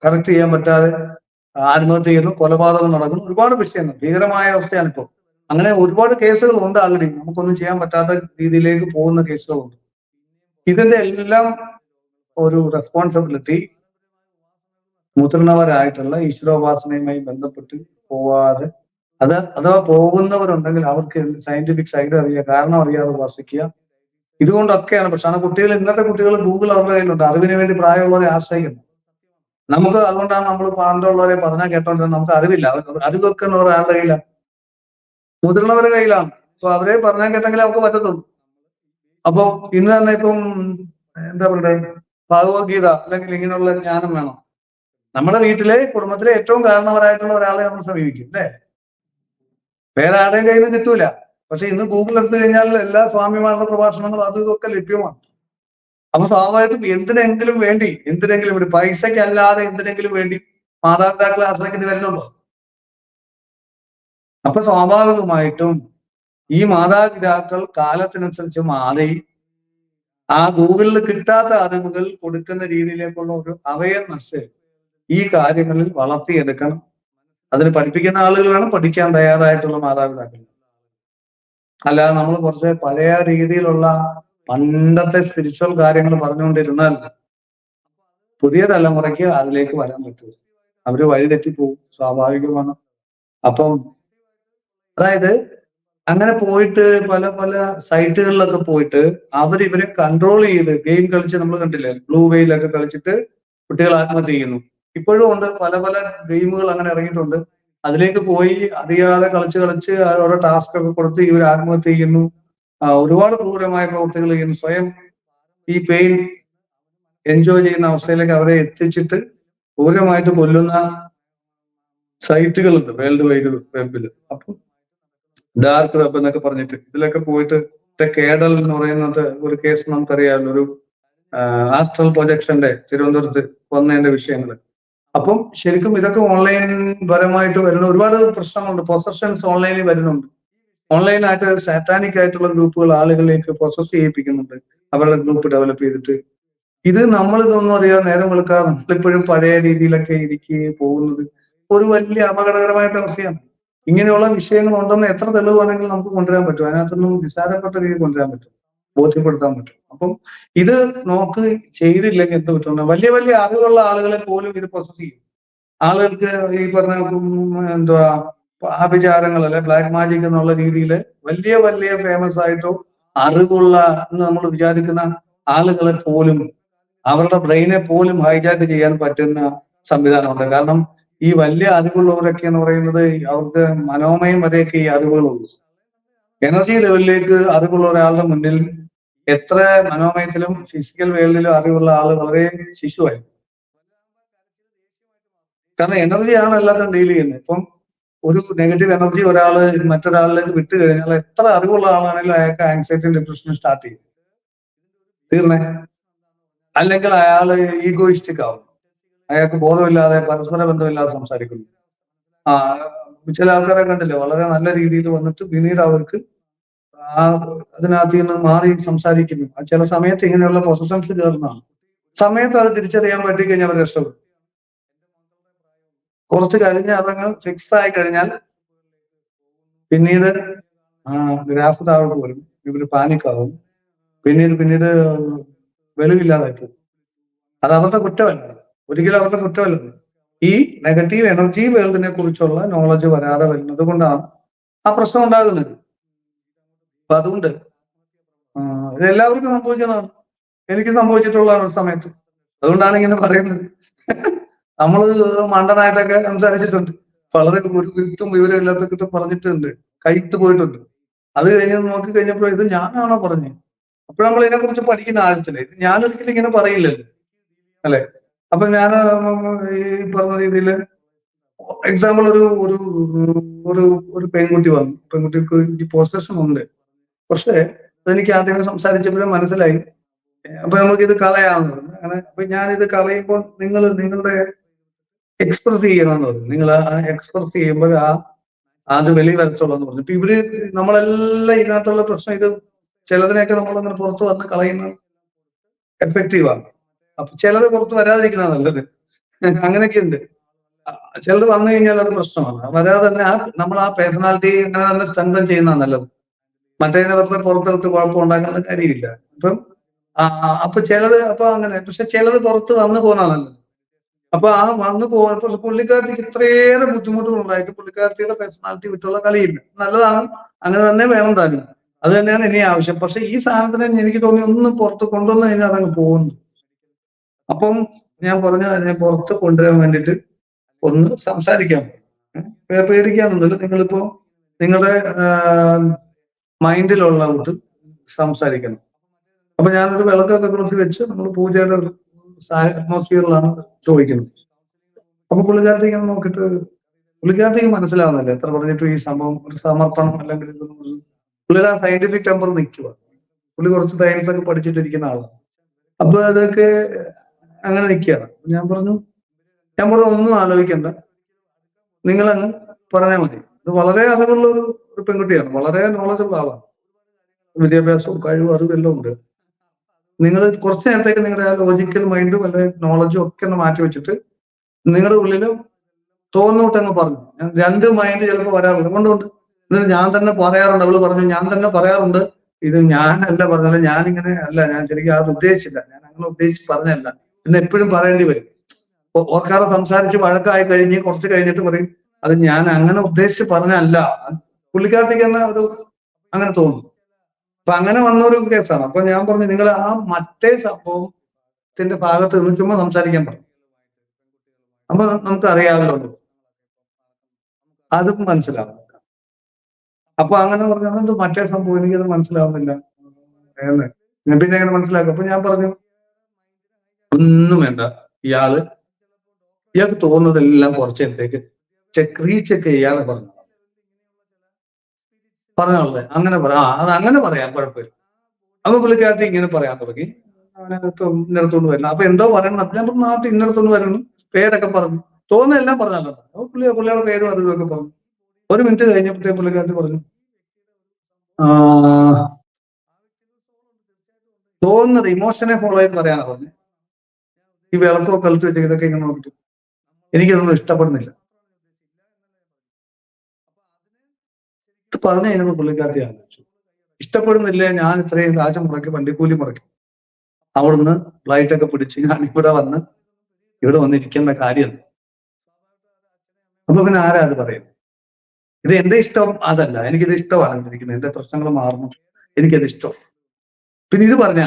കറക്റ്റ് ചെയ്യാൻ പറ്റാതെ ആത്മഹത്യ ചെയ്യുന്നു, കൊലപാതകം നടക്കുന്നു, ഒരുപാട് വിഷയങ്ങൾ, ഭീകരമായ അവസ്ഥയാണ് ഇപ്പോൾ. അങ്ങനെ ഒരുപാട് കേസുകൾ ഉണ്ട് ആൾറെഡി. നമുക്കൊന്നും ചെയ്യാൻ പറ്റാത്ത രീതിയിലേക്ക് പോകുന്ന കേസുകളുണ്ട്. ഇതിന്റെ എല്ലാം ഒരു റെസ്പോൺസിബിലിറ്റി മുതിർന്നവരായിട്ടുള്ള ഈശ്വരോപാസനയുമായി ബന്ധപ്പെട്ട് പോവാതെ, അഥവാ പോകുന്നവരുണ്ടെങ്കിൽ അവർക്ക് സയന്റിഫിക് സൈഡ് അറിയുക, കാരണം അറിയാതെ ഉപാസിക്കുക. ഇതുകൊണ്ടൊക്കെയാണ് പ്രശ്നം. കുട്ടികൾ, ഇന്നത്തെ കുട്ടികൾ ഗൂഗിൾ അവരുടെ കയ്യിലുണ്ട്, അറിവിന് വേണ്ടി പ്രായമുള്ളവരെ ആശ്രയിക്കുന്നു. നമുക്ക് അതുകൊണ്ടാണ് നമ്മൾ പണ്ടുള്ളവരെ പറഞ്ഞാൽ കേട്ടോണ്ടിരുന്നത്. നമുക്ക് അറിവില്ല, അറിവൊക്കെ ഒരാളുടെ കയ്യിലാണ്, മുതിർന്നവരുടെ കയ്യിലാണ്. അപ്പൊ അവരെ പറഞ്ഞാൽ കേട്ടെങ്കിൽ അവർക്ക് പറ്റത്തുള്ളൂ. അപ്പൊ ഇന്ന് തന്നെ ഇപ്പം എന്താ പറയുക, ഭഗവത്ഗീത അല്ലെങ്കിൽ ഇങ്ങനെയുള്ള ജ്ഞാനം വേണം. നമ്മുടെ വീട്ടിലെ കുടുംബത്തിലെ ഏറ്റവും കാരണവരായിട്ടുള്ള ഒരാളെ നമ്മൾ സമീപിക്കും, അല്ലേ? വേറെ ആരുടെയും കയ്യിൽ നിന്ന് കിട്ടൂല. പക്ഷെ ഇന്ന് ഗൂഗിൾ എടുത്തു കഴിഞ്ഞാൽ എല്ലാ സ്വാമിമാരുടെ പ്രഭാഷണങ്ങളും അതും ഇതൊക്കെ ലഭ്യമാണ്. അപ്പൊ സ്വാഭാവികമായിട്ടും എന്തിനെങ്കിലും ഒരു പൈസയ്ക്ക് അല്ലാതെ എന്തിനെങ്കിലും വേണ്ടി മാതാപിതാക്കളെ ആശ്രയിക്കുന്നത് വരുന്നുണ്ടോ? അപ്പൊ സ്വാഭാവികമായിട്ടും ഈ മാതാപിതാക്കൾ കാലത്തിനനുസരിച്ച് മാറി ആ ഗൂഗിളിൽ കിട്ടാത്ത അറിവുകൾ കൊടുക്കുന്ന രീതിയിലേക്കുള്ള ഒരു അവയർനെസ് ഈ കാര്യങ്ങളിൽ വളർത്തിയെടുക്കണം. അതിന് പഠിപ്പിക്കുന്ന ആളുകൾ വേണം, പഠിക്കാൻ തയ്യാറായിട്ടുള്ള മാതാപിതാക്കൾ. അല്ലാതെ നമ്മൾ കുറച്ച് പഴയ രീതിയിലുള്ള പണ്ടത്തെ സ്പിരിച്വൽ കാര്യങ്ങൾ പറഞ്ഞുകൊണ്ടിരുന്നാൽ പുതിയ തലമുറയ്ക്ക് അതിലേക്ക് വരാൻ പറ്റും. അവര് വഴി തെറ്റിപ്പോവും, സ്വാഭാവികമാണ്. അപ്പം അതായത് അങ്ങനെ പോയിട്ട് പല സൈറ്റുകളിലൊക്കെ പോയിട്ട് ഇവരെ കൺട്രോൾ ചെയ്ത് ഗെയിം കളിച്ച്, നമ്മൾ കണ്ടില്ലേ, ബ്ലൂ വെയിലൊക്കെ കളിച്ചിട്ട് കുട്ടികൾ ആത്മഹത്യ ചെയ്യുന്നു. ഇപ്പോഴും ഉണ്ട്, പല ഗെയിമുകൾ അങ്ങനെ ഇറങ്ങിയിട്ടുണ്ട്. അതിലേക്ക് പോയി അറിയാതെ കളിച്ച് ഓരോ ടാസ്ക് ഒക്കെ കൊടുത്ത് ഇവർ ആത്മഹത്യ ചെയ്യുന്നു. ഒരുപാട് ക്രൂരമായ പ്രവൃത്തികൾ ചെയ്യുന്നു. സ്വയം ഈ പെയിൻ എൻജോയ് ചെയ്യുന്ന അവസ്ഥയിലേക്ക് അവരെ എത്തിച്ചിട്ട് ക്രൂരമായിട്ട് കൊല്ലുന്ന സൈറ്റുകളുണ്ട് വേൾഡ് വൈഡ് വെബിൽ. അപ്പം ഡാർക്ക് വെബ് എന്നൊക്കെ പറഞ്ഞിട്ട് ഇതിലൊക്കെ പോയിട്ട് കേഡൽ എന്ന് പറയുന്നത് ഒരു കേസ് നമുക്കറിയാമല്ലോ, ഒരു ആസ്ട്രൽ പ്രൊജക്ഷന്റെ തിരുവനന്തപുരത്ത് വന്നതിന്റെ വിഷയങ്ങൾ. അപ്പം ശരിക്കും ഇതൊക്കെ ഓൺലൈൻ പരമായിട്ട് വരുന്ന ഒരുപാട് പ്രശ്നങ്ങളുണ്ട്. പൊസഷൻസ് ഓൺലൈനിൽ വരുന്നുണ്ട്. ഓൺലൈനായിട്ട് സാറ്റാനിക് ആയിട്ടുള്ള ഗ്രൂപ്പുകൾ ആളുകളിലേക്ക് പ്രൊസസ് ചെയ്യിപ്പിക്കുന്നുണ്ട്, അവരുടെ ഗ്രൂപ്പ് ഡെവലപ്പ് ചെയ്തിട്ട്. ഇതൊന്നും അറിയാതെ നേരം വെളുക്കാതെ നമ്മളിപ്പോഴും പഴയ രീതിയിലൊക്കെ പോകുന്നത് ഒരു വലിയ അപകടകരമായിട്ട് അവസ്ഥയാണ്. ഇങ്ങനെയുള്ള വിഷയങ്ങൾ ഉണ്ടെന്ന് എത്ര തെളിവാണെങ്കിലും നമുക്ക് കൊണ്ടുവരാൻ പറ്റും. അതിനകത്തൊന്നും നിസ്സാരപ്പെട്ട രീതിയിൽ കൊണ്ടുവരാൻ പറ്റും, ബോധ്യപ്പെടുത്താൻ പറ്റും. അപ്പം ഇത് ചെയ്തില്ലെങ്കിൽ എന്ത് പറ്റും? വലിയ അറിവുള്ള ആളുകളെ പോലും ഇത് പ്രോസസ് ചെയ്യും. ആളുകൾക്ക് ഈ പറഞ്ഞ എന്തുവാ ആഭിചാരങ്ങൾ അല്ലെ ബ്ലാക്ക് മാജിക് എന്നുള്ള രീതിയിൽ വലിയ ഫേമസ് ആയിട്ടോ അറിവുള്ള എന്ന് നമ്മൾ വിചാരിക്കുന്ന ആളുകളെ പോലും, അവരുടെ ബ്രെയിനെ പോലും ഹൈജാക്ക് ചെയ്യാൻ പറ്റുന്ന സംവിധാനമുണ്ട്. കാരണം ഈ വലിയ അറിവുള്ളവരൊക്കെ എന്ന് പറയുന്നത് അവർക്ക് മനോമയം വരെയൊക്കെ ഈ അറിവുകളുള്ളൂ. എനർജി ലെവലിലേക്ക് അറിവുള്ള ഒരാളുടെ മുന്നിൽ എത്ര മനോമയത്തിലും ഫിസിക്കൽ വേൾഡിലും അറിവുള്ള ആള് വളരെ ശിശുവായി. കാരണം എനർജിയാണ് എല്ലാത്തിനും ഡീൽ ചെയ്യുന്നത്. ഇപ്പം ഒരു നെഗറ്റീവ് എനർജി ഒരാള് മറ്റൊരാളിലേക്ക് വിട്ടു കഴിഞ്ഞാൽ എത്ര അറിവുള്ള ആളാണെങ്കിലും അയാൾക്ക് ആങ്സൈറ്റിയും ഡിപ്രഷനും സ്റ്റാർട്ട് ചെയ്യും, തീർന്നേ. അല്ലെങ്കിൽ അയാള് ഈഗോയിസ്റ്റിക് ആവും, അയാൾക്ക് ബോധമില്ലാതെ പരസ്പര ബന്ധമില്ലാതെ സംസാരിക്കുന്നു. ചില ആൾക്കാരെ കണ്ടില്ലേ, വളരെ നല്ല രീതിയിൽ വന്നിട്ട് പിന്നീട് അവർക്ക് അതിനകത്ത് നിന്ന് മാറി സംസാരിക്കുന്നു. ചില സമയത്ത് ഇങ്ങനെയുള്ള പൊസഷൻസ് കയറുന്നതാണ്. സമയത്ത് അത് തിരിച്ചറിയാൻ പറ്റി കഴിഞ്ഞാൽ അവർ രക്ഷപ്പെടും. കുറച്ച് കഴിഞ്ഞ് അതങ്ങ് ഫിക്സ് ആയി കഴിഞ്ഞാൽ പിന്നീട് ഗ്രാഫ് താഴോട്ട് വരും, ഇവര് പാനിക്കാവും, പിന്നീട് വെളിവില്ലാതായി പോകും. അത് അവരുടെ കുറ്റമല്ല, ഒരിക്കലും അവരുടെ കുറ്റമല്ല. ഈ നെഗറ്റീവ് എനർജി വേൾഡിനെ കുറിച്ചുള്ള നോളജ് വരാതെ വരുന്നത് കൊണ്ടാണ് ആ പ്രശ്നം ഉണ്ടാകുന്നത്. അപ്പൊ അതുകൊണ്ട് ഇത് എല്ലാവർക്കും സംഭവിക്കുന്നതാണ്. എനിക്ക് സംഭവിച്ചിട്ടുള്ളതാണ് ഒരു സമയത്ത്. അതുകൊണ്ടാണ് ഇങ്ങനെ പറയുന്നത്. നമ്മൾ മണ്ടനായിട്ടൊക്കെ സംസാരിച്ചിട്ടുണ്ട്, വളരെ ഒരു വിത്തും വിവരമില്ലാത്തൊക്കെ പറഞ്ഞിട്ടുണ്ട്, കൈത്ത് പോയിട്ടുണ്ട്. അത് കഴിഞ്ഞ് നോക്കി കഴിഞ്ഞപ്പോൾ ഇത് ഞാനാണോ പറഞ്ഞത്? അപ്പോൾ നമ്മൾ ഇതിനെ കുറിച്ച് പഠിക്കുന്ന ആവശ്യമില്ല. ഇത് ഞാനൊരിക്കലും ഇങ്ങനെ പറയില്ലല്ലോ, അല്ലെ? അപ്പൊ ഞാൻ ഈ പറഞ്ഞ രീതിയിൽ എക്സാമ്പിൾ ഒരു പെൺകുട്ടി വന്നു, പെൺകുട്ടിക്ക് പോസ്റ്റേഷൻ ഉണ്ട്. പക്ഷെ അതെനിക്ക് ആദ്യമേ സംസാരിച്ചപ്പോഴും മനസ്സിലായി. അപ്പൊ നമുക്ക് ഇത് കളയാമെന്ന് പറഞ്ഞു. അങ്ങനെ അപ്പൊ ഞാനിത് കളയുമ്പോൾ നിങ്ങളുടെ എക്സ്പ്രസ് ചെയ്യണമെന്ന് പറഞ്ഞു. നിങ്ങൾ എക്സ്പ്രസ് ചെയ്യുമ്പോൾ അത് വെളി വരച്ചോളൂ എന്ന് പറഞ്ഞു. ഇപ്പൊ ഇവര് നമ്മളെല്ലാം ഇതിനകത്തുള്ള പ്രശ്നം ഇത് ചിലതിനെയൊക്കെ നമ്മളങ്ങനെ പുറത്ത് വന്ന് കളയുന്ന എഫക്റ്റീവാണ്. അപ്പൊ ചിലത് പുറത്ത് വരാതിരിക്കുന്ന നല്ലത്. അങ്ങനെയൊക്കെ ഉണ്ട്. ചിലത് വന്നു കഴിഞ്ഞാൽ അത് പ്രശ്നമാണ്. വരാതെ തന്നെ നമ്മൾ ആ പേഴ്സണാലിറ്റി അങ്ങനെ തന്നെ സ്ട്രെങ്തൻ ചെയ്യുന്നതാണ് നല്ലത്. മറ്റേതിനെ വെറുതെ പുറത്തെടുത്ത് കുഴപ്പം ഉണ്ടാക്കുന്ന കാര്യമില്ല. അപ്പൊ ചിലത് അപ്പൊ അങ്ങനെ, പക്ഷെ ചിലത് പുറത്ത് വന്നു പോകുന്നതാണ് നല്ലത്. അപ്പൊ വന്നു പോകുമ്പോൾ പുള്ളിക്കാരത്തിക്ക് ഇത്രയേറെ ബുദ്ധിമുട്ടുകൾ ഉണ്ടായിട്ട് പുള്ളിക്കാരത്തിയുടെ പേഴ്സണാലിറ്റി വിട്ടുള്ള കളിയില്ല. നല്ലതാണ്, അങ്ങനെ തന്നെ വേണം താനും. അത് തന്നെയാണ് ഇനി ആവശ്യം. പക്ഷെ ഈ സാധനത്തിനെ എനിക്ക് തോന്നി ഒന്ന് പുറത്ത് കൊണ്ടുവന്നു കഴിഞ്ഞാൽ അതങ്ങ് പോകുന്നു. അപ്പം ഞാൻ പറഞ്ഞു അതിനെ പുറത്ത് കൊണ്ടുവരാൻ വേണ്ടിയിട്ട് ഒന്ന് സംസാരിക്കാം. പേടിക്കാനൊന്നുമില്ല. നിങ്ങളിപ്പോ നിങ്ങളുടെ മൈൻഡിലുള്ള കൂട്ട് സംസാരിക്കണം. അപ്പൊ ഞാനൊരു വിളക്കൊക്കെ കൊടുത്ത് വെച്ച് നമ്മൾ പൂജയുടെ ഒരു അറ്റ്മോസ്ഫിയറിലാണ് ചോദിക്കുന്നത്. അപ്പൊ പുള്ളിക്കാരത്തി ഇങ്ങനെ നോക്കിയിട്ട് പുള്ളിക്കാരത്തേക്ക് മനസ്സിലാവുന്നില്ല എത്ര പറഞ്ഞിട്ട് ഈ സംഭവം ഒരു സമർപ്പണം അല്ലെങ്കിൽ പുള്ളിയുടെ ആ സയന്റിഫിക് ടെമ്പർ നിൽക്കുക. പുള്ളി കുറച്ച് സയൻസ് ഒക്കെ പഠിച്ചിട്ടിരിക്കുന്ന ആളാണ്. അപ്പൊ അതൊക്കെ അങ്ങനെ നിൽക്കുകയാണ്. ഞാൻ പറഞ്ഞു ഒന്നും ആലോചിക്കണ്ട, നിങ്ങളങ്ങ് പറഞ്ഞാൽ മതി. ഇത് വളരെ അറിവുള്ള ഒരു പെൺകുട്ടിയാണ്, വളരെ നോളജുള്ള ആളാണ്, വിദ്യാഭ്യാസവും കഴിവും അറിവും എല്ലാം ഉണ്ട്. നിങ്ങൾ കുറച്ചു നേരത്തേക്ക് നിങ്ങളുടെ ആ ലോജിക്കൽ മൈൻഡും അല്ലെങ്കിൽ നോളജും ഒക്കെ ഒന്ന് മാറ്റി വെച്ചിട്ട് നിങ്ങളുടെ ഉള്ളിൽ തോന്നൂട്ടങ്ങ് പറഞ്ഞു. രണ്ട് മൈൻഡ് ചിലപ്പോൾ വരാറുണ്ട്. കൊണ്ടുകൊണ്ട് ഇത് ഞാൻ തന്നെ പറയാറുണ്ട്. അവള് പറഞ്ഞു ഞാൻ തന്നെ പറയാറുണ്ട്, ഇത് ഞാനല്ല പറഞ്ഞത്, ഞാനിങ്ങനെ അല്ല, ഞാൻ ശരിക്കും അത് ഉദ്ദേശിച്ചില്ല, ഞാൻ അങ്ങനെ ഉദ്ദേശിച്ച് പറഞ്ഞല്ല എന്ന് എപ്പോഴും പറയേണ്ടി വരും. ഓർക്കാതെ സംസാരിച്ച് വഴക്കായി കഴിഞ്ഞ് കുറച്ച് കഴിഞ്ഞിട്ട് പറയും അത് ഞാൻ അങ്ങനെ ഉദ്ദേശിച്ച് പറഞ്ഞല്ല. പുള്ളിക്കാരത്തേക്ക് തന്നെ ഒരു അങ്ങനെ തോന്നും. അപ്പൊ അങ്ങനെ വന്നൊരു കേസാണ്. അപ്പൊ ഞാൻ പറഞ്ഞു നിങ്ങൾ ആ മറ്റേ സംഭവത്തിന്റെ ഭാഗത്ത് നിന്ന് ചുമ്മാ സംസാരിക്കാൻ പറഞ്ഞു. അപ്പൊ നമുക്ക് അറിയാമല്ലോ, അതും മനസ്സിലാവും. അപ്പൊ അങ്ങനെ പറഞ്ഞു അതെന്ത് മറ്റേ സംഭവം, എനിക്കത് മനസ്സിലാവുന്നില്ല എന്ന്. ഞാൻ പിന്നെ എങ്ങനെ മനസ്സിലാക്കും? അപ്പൊ ഞാൻ പറഞ്ഞു ഒന്നും വേണ്ട, ഇയാൾക്ക് തോന്നുന്നതെല്ലാം കുറച്ച് നേരത്തേക്ക് റീചെക്ക് ചെയ്യാതെ പറഞ്ഞോളെ അങ്ങനെ അത് അങ്ങനെ പറയാം, കുഴപ്പമില്ല. അപ്പൊ പുള്ളിക്കാരത്തി ഇങ്ങനെ പറയാൻ തുടങ്ങി, ഇന്നടത്തോണ്ട് വരണം. അപ്പൊ എന്തോ പറയണം. അപ്പൊ ഞാൻ നാട്ടിൽ ഇന്നടത്തോണ്ട് വരണം, പേരൊക്കെ പറഞ്ഞു, തോന്നുന്നതെല്ലാം പറഞ്ഞല്ലോ. അപ്പൊ പുള്ളിയുടെ പേരും അതുമൊക്കെ പറഞ്ഞു. ഒരു മിനിറ്റ് കഴിഞ്ഞപ്പോഴത്തേ പുള്ളിക്കാരത്തി പറഞ്ഞു തോന്നുന്നത് ഇമോഷനെ ഫോളോ ചെയ്ത് പറയാനാ പറഞ്ഞു. ഈ വിളക്കൊക്കെ കളിച്ച് വെച്ച് ഇതൊക്കെ ഇങ്ങനെ നോക്കിട്ട് എനിക്കതൊന്നും ഇഷ്ടപ്പെടുന്നില്ല. ഇത് പറഞ്ഞു കഴിഞ്ഞപ്പോ പുള്ളിക്കാരത്തി ആലോചിച്ചു, ഇഷ്ടപ്പെടുന്നില്ലേ, ഞാൻ ഇത്രയും കാശ് മുടക്കി വണ്ടിക്കൂലി മുടക്കി അവിടുന്ന് ഫ്ലൈറ്റൊക്കെ പിടിച്ച് ഞാൻ ഇവിടെ വന്നിരിക്കേണ്ട കാര്യം. അപ്പൊ പിന്നെ ആരാ അത് പറയും? ഇത് എന്റെ ഇഷ്ടം അതല്ല, എനിക്കിത് ഇഷ്ടമാണ് ഇരിക്കുന്നത്, എന്റെ പ്രശ്നങ്ങൾ മാറുന്നു, എനിക്കത് ഇഷ്ടം. പിന്നെ ഇത് പറഞ്ഞ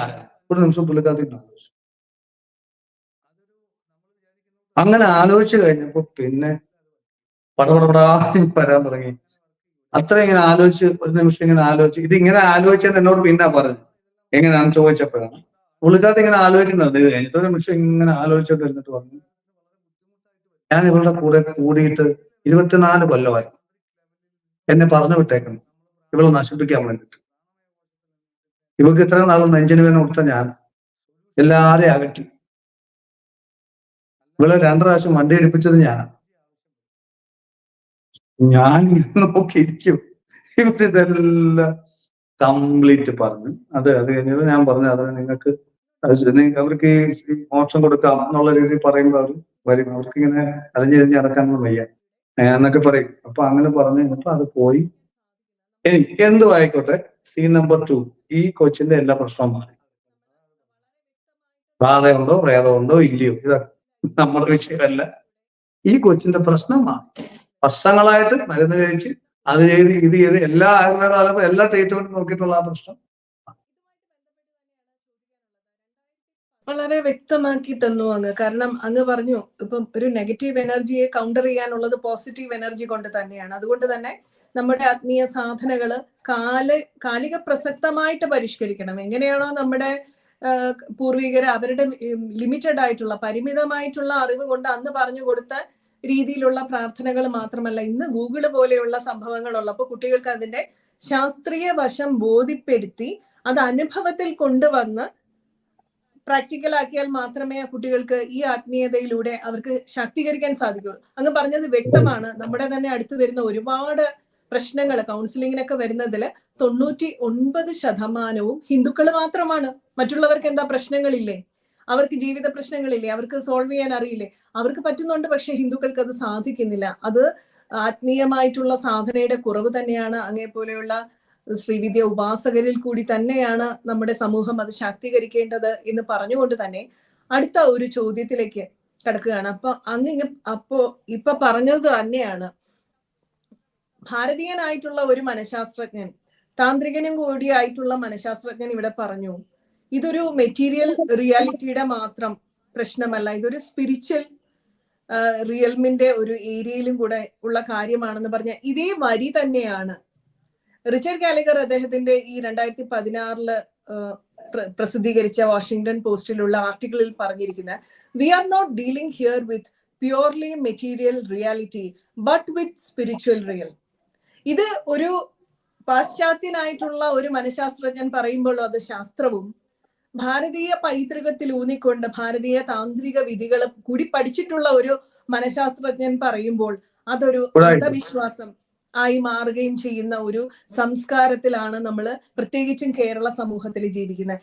ഒരു നിമിഷം പുള്ളിക്കാരത്തി ആലോചിച്ചു. അങ്ങനെ ആലോചിച്ച് കഴിഞ്ഞപ്പോ പിന്നെ പടപടപടാ വരാൻ തുടങ്ങി. അത്ര ഇങ്ങനെ ആലോചിച്ച് ഒരു നിമിഷം ഇങ്ങനെ ആലോചിച്ച് ഇതിങ്ങനെ ആലോചിച്ചെന്ന് എന്നോട് പിന്നെ പറഞ്ഞു എങ്ങനെയാണെന്ന് ചോദിച്ചപ്പോഴാണ്. പുള്ളിക്കാരത്തി ഇങ്ങനെ ആലോചിക്കുന്നത് കഴിഞ്ഞിട്ട് ഒരു നിമിഷം ഇങ്ങനെ ആലോചിച്ചിട്ട് എന്നിട്ട് പറഞ്ഞു, ഞാൻ ഇവളുടെ കൂടെ കൂടിയിട്ട് 24 കൊല്ലമായി. എന്നെ പറഞ്ഞു വിട്ടേക്കണം ഇവളെ നശിപ്പിക്കാൻ വേണ്ടിട്ട്. ഇവൾക്ക് ഇത്ര നാളും നെഞ്ചിന് വേദന കൊടുത്ത ഞാൻ എല്ലാരെയും അകറ്റി. ഇവളെ 2 പ്രാവശ്യം വണ്ടി ഇടിപ്പിച്ചത് ഞാനാണ്. ഞാൻ നോക്കിയിരിക്കും ഇവരിതെല്ലാം കംപ്ലീറ്റ് പറഞ്ഞു. അത് കഴിഞ്ഞത് ഞാൻ പറഞ്ഞു അത് നിങ്ങൾക്ക് അവർക്ക് ഈ മോക്ഷം കൊടുക്കാം എന്നുള്ള രീതിയിൽ പറയുമ്പോൾ അവർ വരും, അവർക്ക് ഇങ്ങനെ അലഞ്ഞിരിഞ്ഞ് നടക്കാനൊന്നും വയ്യ എന്നൊക്കെ പറയും. അപ്പൊ അങ്ങനെ പറഞ്ഞു കഴിഞ്ഞപ്പോ അത് പോയി. എന്തും ആയിക്കോട്ടെ, സീൻ നമ്പർ 2, ഈ കൊച്ചിന്റെ എല്ലാ പ്രശ്നവും മാറി. ബാധയുണ്ടോ പ്രേതമുണ്ടോ ഇല്ലയോ ഇതൊക്കെ നമ്മുടെ വിഷയമല്ല. ഈ കൊച്ചിന്റെ പ്രശ്നം മാറി. വർഷങ്ങളായിട്ട് മരുന്ന് കഴിച്ച് അത് ചെയ്ത് ഇത് ചെയ്ത് എല്ലാ ആയുർവേദ എല്ലാ ട്രീറ്റ്മെന്റ് നോക്കിയിട്ടുള്ള ആ പ്രശ്നം വളരെ വ്യക്തമാക്കി തന്നു അങ്ങ്. കാരണം അങ്ങ് പറഞ്ഞു ഇപ്പം ഒരു നെഗറ്റീവ് എനർജിയെ കൗണ്ടർ ചെയ്യാനുള്ളത് പോസിറ്റീവ് എനർജി കൊണ്ട് തന്നെയാണ്. അതുകൊണ്ട് തന്നെ നമ്മുടെ ആത്മീയ സാധനകള് കാലിക പ്രസക്തമായിട്ട് പരിഷ്കരിക്കണം. എങ്ങനെയാണോ നമ്മുടെ പൂർവികര് അവരുടെ ലിമിറ്റഡ് ആയിട്ടുള്ള പരിമിതമായിട്ടുള്ള അറിവ് കൊണ്ട് അന്ന് പറഞ്ഞു കൊടുത്ത രീതിയിലുള്ള പ്രാർത്ഥനകൾ മാത്രമല്ല, ഇന്ന് ഗൂഗിള് പോലെയുള്ള സംഭവങ്ങൾ ഉള്ളപ്പോൾ കുട്ടികൾക്ക് അതിന്റെ ശാസ്ത്രീയ വശം ബോധ്യപ്പെടുത്തി അത് അനുഭവത്തിൽ കൊണ്ടുവന്ന് പ്രാക്ടിക്കൽ ആക്കിയാൽ മാത്രമേ കുട്ടികൾക്ക് ഈ ആത്മീയതയിലൂടെ അവർക്ക് ശാക്തീകരിക്കാൻ സാധിക്കുള്ളൂ. അങ്ങ് പറഞ്ഞത് വ്യക്തമാണ്. നമ്മുടെ തന്നെ അടുത്ത് വരുന്ന ഒരുപാട് പ്രശ്നങ്ങൾ കൗൺസിലിങ്ങിനൊക്കെ വരുന്നതിൽ 99% ഹിന്ദുക്കൾ മാത്രമാണ്. മറ്റുള്ളവർക്ക് എന്താ പ്രശ്നങ്ങളില്ലേ? അവർക്ക് ജീവിത പ്രശ്നങ്ങളില്ലേ? അവർക്ക് സോൾവ് ചെയ്യാൻ അറിയില്ലേ? അവർക്ക് പറ്റുന്നുണ്ട്, പക്ഷെ ഹിന്ദുക്കൾക്ക് അത് സാധിക്കുന്നില്ല. അത് ആത്മീയമായിട്ടുള്ള സാധനയുടെ കുറവ് തന്നെയാണ്. അങ്ങേപോലെയുള്ള ശ്രീവിദ്യ ഉപാസകരിൽ കൂടി തന്നെയാണ് നമ്മുടെ സമൂഹം അത് ശാക്തീകരിക്കേണ്ടത് എന്ന് പറഞ്ഞുകൊണ്ട് തന്നെ അടുത്ത ഒരു ചോദ്യത്തിലേക്ക് കടക്കുകയാണ്. അപ്പോ ഇപ്പൊ പറഞ്ഞത് തന്നെയാണ്, ഭാരതീയനായിട്ടുള്ള ഒരു മനഃശാസ്ത്രജ്ഞൻ, താന്ത്രികനും കൂടിയായിട്ടുള്ള മനഃശാസ്ത്രജ്ഞൻ ഇവിടെ പറഞ്ഞു, ഇതൊരു മെറ്റീരിയൽ റിയാലിറ്റിയുടെ മാത്രം പ്രശ്നമല്ല, ഇതൊരു സ്പിരിച്വൽ റിയൽമിന്റെ ഒരു ഏരിയയിലും കൂടെ ഉള്ള കാര്യമാണെന്ന് പറഞ്ഞ ഇതേ വരി തന്നെയാണ് റിച്ചർഡ് ഗാലഗർ അദ്ദേഹത്തിന്റെ ഈ 2016 പ്രസിദ്ധീകരിച്ച വാഷിംഗ്ടൺ പോസ്റ്റിലുള്ള ആർട്ടിക്കിളിൽ പറഞ്ഞിരിക്കുന്നത്, we are not dealing here with purely material reality but with spiritual real. ഇത് ഒരു പാശ്ചാത്യനായിട്ടുള്ള ഒരു മനഃശാസ്ത്രജ്ഞൻ പറയുമ്പോൾ അത് ശാസ്ത്രവും ഭാരതീയ പൈതൃകത്തിൽ ഊന്നിക്കൊണ്ട് ഭാരതീയ താന്ത്രിക വിധികൾ കൂടി പഠിച്ചിട്ടുള്ള ഒരു മനഃശാസ്ത്രജ്ഞൻ പറയുമ്പോൾ അതൊരു അന്ധവിശ്വാസം ആയി മാറുകയും ചെയ്യുന്ന ഒരു സംസ്കാരത്തിലാണ് നമ്മൾ പ്രത്യേകിച്ചും കേരള സമൂഹത്തിൽ ജീവിക്കുന്നത്.